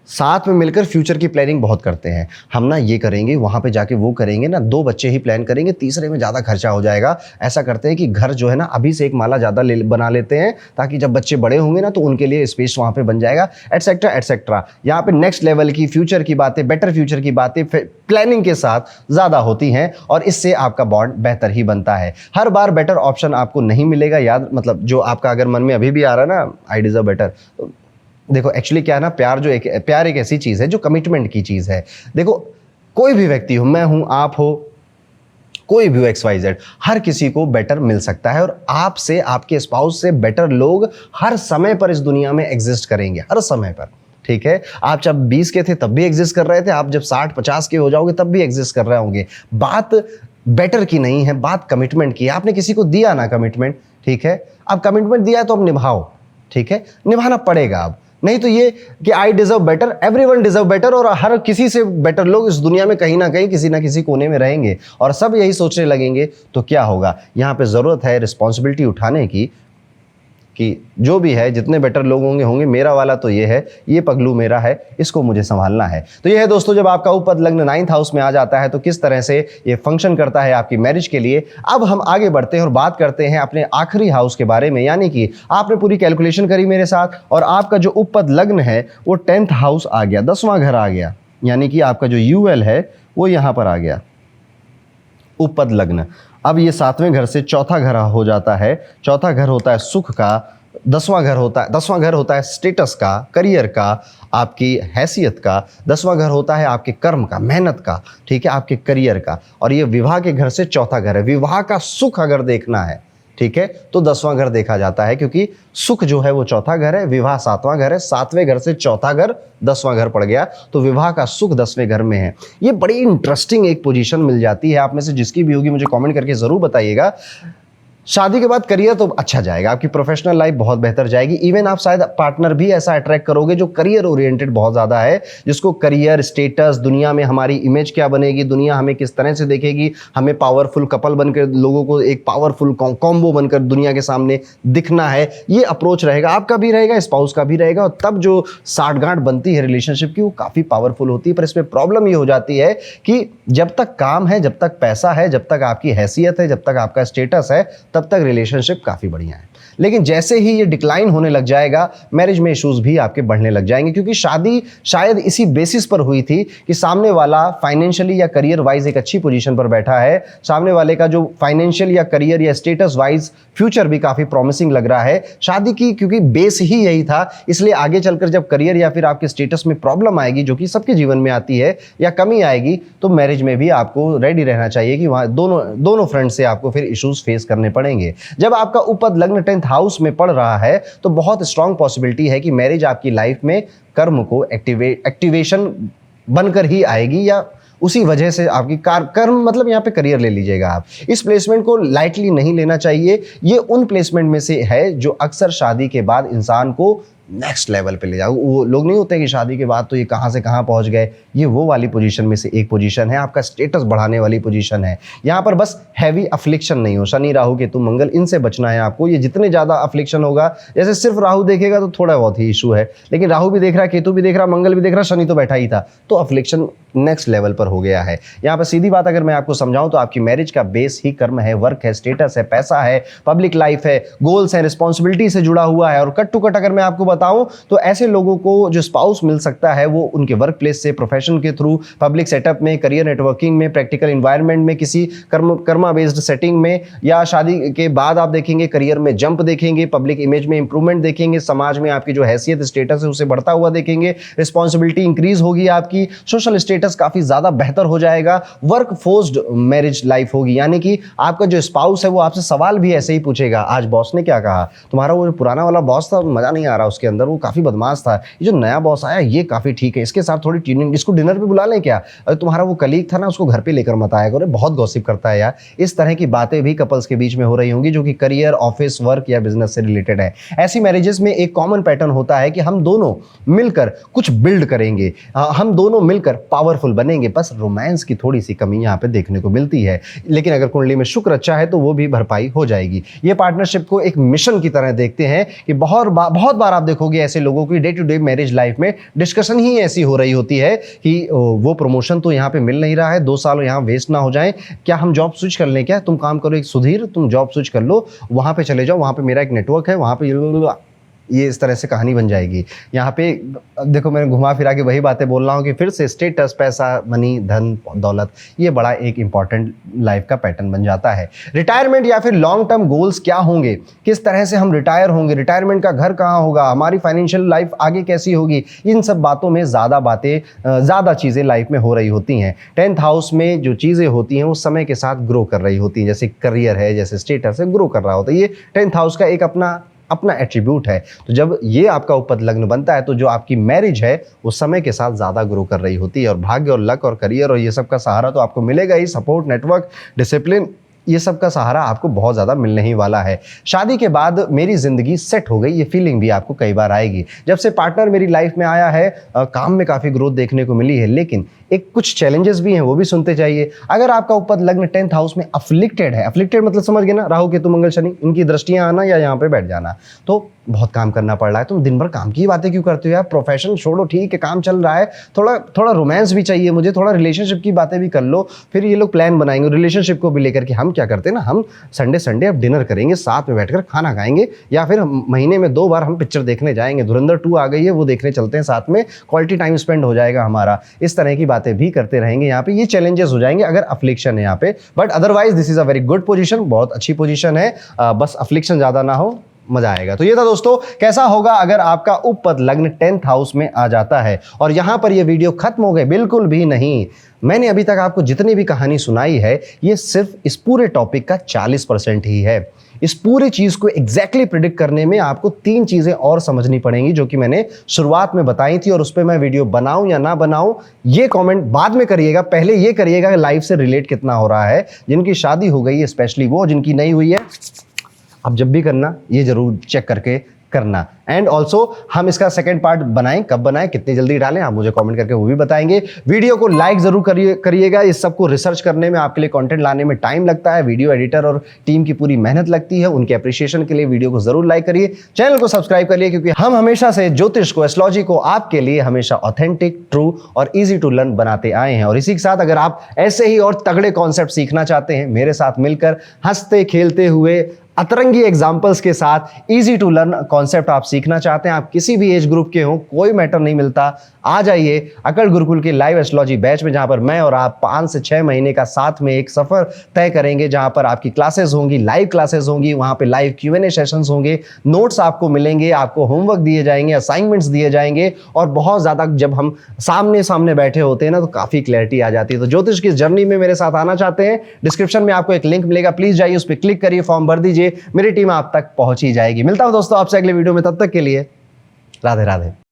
S1: साथ में मिलकर फ्यूचर की प्लानिंग बहुत करते हैं। हम ना ये करेंगे, वहाँ पे जाके वो करेंगे ना, 2 बच्चे ही प्लान करेंगे, तीसरे में ज़्यादा खर्चा हो जाएगा। ऐसा करते हैं कि घर जो है ना अभी से एक माला ज़्यादा बना लेते हैं, ताकि जब बच्चे बड़े होंगे ना तो उनके लिए स्पेस वहाँ पे बन जाएगा, एटसेट्रा एटसेट्रा। यहाँ पे नेक्स्ट लेवल की फ्यूचर की बातें, बेटर फ्यूचर की बातें प्लानिंग के साथ ज़्यादा होती हैं और इससे आपका बॉन्ड बेहतर ही बनता है। हर बार बेटर ऑप्शन आपको नहीं मिलेगा, याद मतलब जो आपका अगर मन में अभी भी आ रहा है ना आई डिजर्व बेटर, देखो एक्चुअली क्या है ना, प्यार एक ऐसी चीज़ है जो कमिटमेंट की चीज़ है। देखो कोई भी व्यक्ति हो, मैं हूं, आप हो, कोई भी हो, XYZ, हर किसी को बेटर मिल सकता है और आपसे, आपके स्पाउस से बेटर लोग हर समय पर इस दुनिया में एग्जिस्ट करेंगे, हर समय पर। ठीक है, आप जब 20 के थे तब भी एग्जिस्ट कर रहे थे, आप जब 60-50 के हो जाओगे तब भी एग्जिस्ट कर रहे होंगे। बात बेटर की नहीं है, बात कमिटमेंट की है। आपने किसी को दिया ना कमिटमेंट, ठीक है, अब कमिटमेंट दिया है तो अब निभाओ, ठीक है, निभाना पड़ेगा अब। नहीं तो ये कि I deserve better, everyone deserve better, और हर किसी से बेटर लोग इस दुनिया में कहीं ना कहीं किसी ना किसी कोने में रहेंगे और सब यही सोचने लगेंगे, तो क्या होगा। यहां पे जरूरत है रिस्पॉन्सिबिलिटी उठाने की, कि जो भी है, जितने बेटर लोग होंगे, मेरा वाला तो ये है, ये पगलू मेरा है, इसको मुझे संभालना है। तो ये है दोस्तों, जब आपका उपद लग्न 9th हाउस में आ जाता है तो किस तरह से ये फंक्शन करता है आपकी मैरिज के लिए। अब हम आगे बढ़ते हैं और बात करते हैं अपने आखिरी हाउस के बारे में, यानी कि आपने पूरी कैलकुलेशन करी मेरे साथ और आपका जो उपद लग्न है वो 10th हाउस आ गया, 10वां घर आ गया, यानी कि आपका जो UL है वो यहां पर आ गया, उपद लग्न। अब ये 7वें घर से चौथा घर हो जाता है। चौथा घर होता है सुख का, 10वां घर होता है स्टेटस का, करियर का, आपकी हैसियत का। 10वां घर होता है आपके कर्म का, मेहनत का, ठीक है, आपके करियर का। और ये विवाह के घर से चौथा घर है। विवाह का सुख अगर देखना है, ठीक है, तो 10वां घर देखा जाता है, क्योंकि सुख जो है वो चौथा घर है, विवाह 7वां घर है, 7वें घर से चौथा घर 10वां घर पड़ गया, तो विवाह का सुख 10वें घर में है। ये बड़ी इंटरेस्टिंग एक पोजीशन मिल जाती है। आप में से जिसकी भी होगी मुझे कमेंट करके जरूर बताइएगा। शादी के बाद करियर तो अच्छा जाएगा, आपकी प्रोफेशनल लाइफ बहुत बेहतर जाएगी। इवन आप शायद पार्टनर भी ऐसा अट्रैक्ट करोगे जो करियर ओरिएंटेड बहुत ज़्यादा है, जिसको करियर, स्टेटस, दुनिया में हमारी इमेज क्या बनेगी, दुनिया हमें किस तरह से देखेगी, हमें पावरफुल कपल बनकर, लोगों को एक पावरफुल कॉम्बो बनकर दुनिया के सामने दिखना है। ये अप्रोच रहेगा, आपका भी रहेगा, स्पाउस का भी रहेगा, और तब जो साठगांठ बनती है रिलेशनशिप की वो काफ़ी पावरफुल होती है। पर इसमें प्रॉब्लम ये हो जाती है कि जब तक काम है, जब तक पैसा है, जब तक आपकी हैसियत है, जब तक आपका स्टेटस है, तब तक रिलेशनशिप काफी बढ़िया है। लेकिन जैसे ही ये डिक्लाइन होने लग जाएगा, मैरिज में इश्यूज भी आपके बढ़ने लग जाएंगे, क्योंकि शादी शायद इसी बेसिस पर हुई थी कि सामने वाला फाइनेंशियली या करियर वाइज एक अच्छी पोजीशन पर बैठा है, सामने वाले का जो फाइनेंशियल या करियर या स्टेटस वाइज फ्यूचर भी काफी प्रॉमिसिंग लग रहा है। शादी की क्योंकि बेस ही यही था, इसलिए आगे चलकर जब करियर या फिर आपके स्टेटस में प्रॉब्लम आएगी, जो कि सबके जीवन में आती है, या कमी आएगी, तो मैरिज में भी आपको रेडी रहना चाहिए कि वहां दोनों फ्रंट से आपको फिर इश्यूज फेस करने पड़ेंगे। जब आपका उपद लग्न 10th हाउस में पड़ रहा है तो बहुत स्ट्रांग पॉसिबिलिटी है कि मैरिज आपकी लाइफ में कर्म को एक्टिवेशन बनकर ही आएगी, या उसी वजह से आपकी कर्म, मतलब यहाँ पे करियर ले लीजिएगा आप। इस प्लेसमेंट को लाइटली नहीं लेना चाहिए। ये उन प्लेसमेंट में से है जो अक्सर शादी के बाद इंसान को नेक्स्ट लेवल पे ले जाओ। वो लोग नहीं होते कि शादी के बाद तो ये कहाँ से कहाँ पहुँच गए, ये वो वाली पोजीशन में से एक पोजीशन है, आपका स्टेटस बढ़ाने वाली पोजीशन है। यहाँ पर बस हैवी अफ्लिक्शन नहीं हो, शनि राहु केतु मंगल, इनसे बचना है आपको। ये जितने ज़्यादा अफ्लिक्शन होगा, जैसे सिर्फ राहु देखेगा तो थोड़ा बहुत ही इशू है, लेकिन राहु भी देख रहा है, केतु भी देख रहा, मंगल भी देख रहा, शनि तो बैठा ही था, तो अफ्लिक्शन नेक्स्ट लेवल पर हो गया है। यहाँ पर सीधी बात अगर मैं आपको समझाऊं तो आपकी मैरिज का बेस ही कर्म है, वर्क है, स्टेटस है, पैसा है, पब्लिक लाइफ है, गोल्स है, रिस्पॉन्सिबिलिटी से जुड़ा हुआ है। और कट टू कट अगर मैं आपको बताऊं तो ऐसे लोगों को जो स्पाउस मिल सकता है वो उनके वर्क प्लेस से, प्रोफेशन के थ्रू, पब्लिक सेटअप में, करियर नेटवर्किंग में, प्रैक्टिकल इन्वायरमेंट में, किसी कर्मा बेस्ड सेटिंग में, या शादी के बाद आप देखेंगे करियर में जंप देखेंगे, पब्लिक इमेज में इंप्रूवमेंट देखेंगे, समाज में आपकी जो हैसियत स्टेटस है उसे बढ़ता हुआ देखेंगे, रिस्पॉन्सिबिलिटी इंक्रीज होगी आपकी, सोशल स्टेटस काफी ज्यादा बेहतर हो जाएगा, वर्क फोर्स्ड मैरिज लाइफ होगी, यानी कि आपका जो स्पाउस है वो आपसे सवाल भी ऐसे ही पूछेगा, आज बॉस ने क्या कहा, तुम्हारा वो जो पुराना वाला बॉस था मजा नहीं आ रहा उसके अंदर, वो काफी बदमाश था, ये जो नया बॉस आया ये काफी ठीक है, इसके साथ थोड़ी ट्यूनिंग, इसको डिनर पे बुला लें क्या, अरे तुम्हारा वो कलीग था ना उसको घर पे लेकर मत आया करो, बहुत गॉसिप करता है यार। इस तरह की बातें भी कपल्स के बीच में हो रही होंगी जो कि करियर, ऑफिस, वर्क या बिजनेस से रिलेटेड है। ऐसी मैरिजेस में एक कॉमन पैटर्न होता है कि हम दोनों मिलकर कुछ बिल्ड करेंगे, हम दोनों मिलकर पावरफुल बनेंगे, बस रोमांस की थोड़ी सी कमी यहाँ पे देखने को मिलती है। लेकिन अगर कुंडली में शुक्र अच्छा है तो वो भी भरपाई हो जाएगी। ये पार्टनरशिप को एक मिशन की तरह देखते हैं कि बहुत बार आप देखोगे ऐसे लोगों की day to day marriage life में डिस्कशन ही ऐसी हो रही होती है कि वो प्रमोशन तो यहाँ पे मिल नहीं रहा है, 2 साल यहाँ वेस्ट ना हो जाए, क्या हम जॉब स्विच कर लें, क्या तुम काम करो एक सुधीर, तुम जॉब स्विच कर लो, वहाँ पे चले जाओ, वहाँ पे मेरा एक नेटवर्क है, वहाँ पे ये इस तरह से कहानी बन जाएगी। यहाँ पे देखो मैंने घुमा फिरा के वही बातें बोल रहा हूँ कि फिर से स्टेटस, पैसा, मनी, धन, दौलत, ये बड़ा एक इंपॉर्टेंट लाइफ का पैटर्न बन जाता है। रिटायरमेंट या फिर लॉन्ग टर्म गोल्स क्या होंगे, किस तरह से हम रिटायर होंगे, रिटायरमेंट का घर कहाँ होगा, हमारी फाइनेंशियल लाइफ आगे कैसी होगी, इन सब बातों में ज़्यादा चीज़ें लाइफ में हो रही होती हैं। 10th हाउस में जो चीज़ें होती हैं वो समय के साथ ग्रो कर रही होती हैं, जैसे करियर है, जैसे स्टेटस है, ग्रो कर रहा होता है। ये 10th हाउस का एक अपना एट्रीब्यूट है। तो जब ये आपका उपपद लग्न बनता है तो जो आपकी मैरिज है वो समय के साथ ज़्यादा ग्रो कर रही होती है, और भाग्य और लक और करियर और ये सब का सहारा तो आपको मिलेगा ही, सपोर्ट, नेटवर्क, डिसिप्लिन, ये सब का सहारा आपको बहुत ज़्यादा मिलने ही वाला है। शादी के बाद मेरी ज़िंदगी सेट हो गई, ये फीलिंग भी आपको कई बार आएगी। जब से पार्टनर मेरी लाइफ में आया है, काम में काफ़ी ग्रोथ देखने को मिली है, लेकिन एक कुछ चैलेंजेस भी हैं, वो भी सुनते जाइए। अगर आपका उपपद लग्न 10th हाउस में अफ्लिक्टेड है, अफ्लिक्टेड मतलब समझ गए ना, राहु केतु मंगल शनि, इनकी दृष्टियां आना या यहाँ पे बैठ जाना, तो बहुत काम करना पड़ रहा है। तुम दिन भर काम की बातें क्यों करते हो यार, प्रोफेशन छोड़ो, ठीक है काम चल रहा है, थोड़ा रोमांस भी चाहिए मुझे, थोड़ा रिलेशनशिप की बातें भी कर लो। फिर ये लोग प्लान बनाएंगे रिलेशनशिप को भी लेकर के, हम क्या करते हैं ना, हम संडे अब डिनर करेंगे, साथ में बैठकर खाना खाएंगे, या फिर महीने में 2 बार हम पिक्चर देखने जाएंगे, धुरंधर 2 आ गई है वो देखने चलते हैं साथ में, क्वालिटी टाइम स्पेंड हो जाएगा हमारा। इस तरह की बातें भी करते रहेंगे। यहाँ पे ये चैलेंजेस हो जाएंगे अगर अफ्लिक्शन है यहाँ पे, but otherwise this is a very good position, बहुत अच्छी पोजीशन है, बस अफ्लिक्शन ज्यादा ना हो, मजा आएगा। तो ये था दोस्तों, कैसा होगा अगर आपका उपपद लग्न 10th हाउस में आ जाता है। और यहां पर ये वीडियो खत्म हो गई, बिल्कुल भी नहीं। मैंने अभी तक आपको जितनी भी कहानी सुनाई है ये सिर्फ इस पूरे टॉपिक का 40% ही है। इस पूरी चीज को एग्जैक्टली प्रिडिक्ट करने में आपको 3 चीजें और समझनी पड़ेंगी, जो कि मैंने शुरुआत में बताई थी, और उस पर मैं वीडियो बनाऊं या ना बनाऊं ये कमेंट बाद में करिएगा। पहले ये करिएगा कि लाइफ से रिलेट कितना हो रहा है। जिनकी शादी हो गई है, स्पेशली वो, जिनकी नहीं हुई है, अब जब भी करना ये जरूर चेक करके करना। एंड ऑल्सो हम इसका सेकंड पार्ट बनाएं, कब बनाएं, कितनी जल्दी डालें, आप मुझे कमेंट करके वो भी बताएंगे। वीडियो को लाइक जरूर करिएगा। इस सबको रिसर्च करने में, आपके लिए कंटेंट लाने में टाइम लगता है, वीडियो एडिटर और टीम की पूरी मेहनत लगती है, उनके अप्रिशिएशन के लिए वीडियो को जरूर लाइक करिए, चैनल को सब्सक्राइब करिए, क्योंकि हम हमेशा से ज्योतिष को, एस्ट्रोलॉजी को आपके लिए हमेशा ऑथेंटिक, ट्रू और ईजी टू लर्न बनाते आए हैं। और इसी के साथ अगर आप ऐसे ही और तगड़े कॉन्सेप्ट सीखना चाहते हैं, मेरे साथ मिलकर हंसते खेलते हुए अतरंगी एग्जाम्पल्स के साथ इजी टू लर्न कॉन्सेप्ट आप सीखना चाहते हैं, आप किसी भी एज ग्रुप के हो, कोई मैटर नहीं मिलता, आ जाइए अकल गुरुकुल के लाइव एस्ट्रोलॉजी बैच में, जहां पर मैं और आप 5 से 6 महीने का साथ में एक सफर तय करेंगे, जहां पर आपकी क्लासेस होंगी, लाइव क्लासेस होंगी, वहां पे लाइव Q&A सेशंस होंगे, नोट्स आपको मिलेंगे, आपको होमवर्क दिए जाएंगे, असाइनमेंट्स दिए जाएंगे, और बहुत ज्यादा जब हम सामने सामने बैठे होते हैं ना, तो काफी क्लैरिटी आ जाती है। तो ज्योतिष की जर्नी में मेरे साथ आना चाहते हैं, डिस्क्रिप्शन में आपको एक लिंक मिलेगा, प्लीज जाइए उस पर क्लिक करिए, फॉर्म भर दीजिए, मेरी टीम आप तक पहुंच ही जाएगी। मिलता हूं दोस्तों आपसे अगले वीडियो में, तब तक के लिए राधे राधे।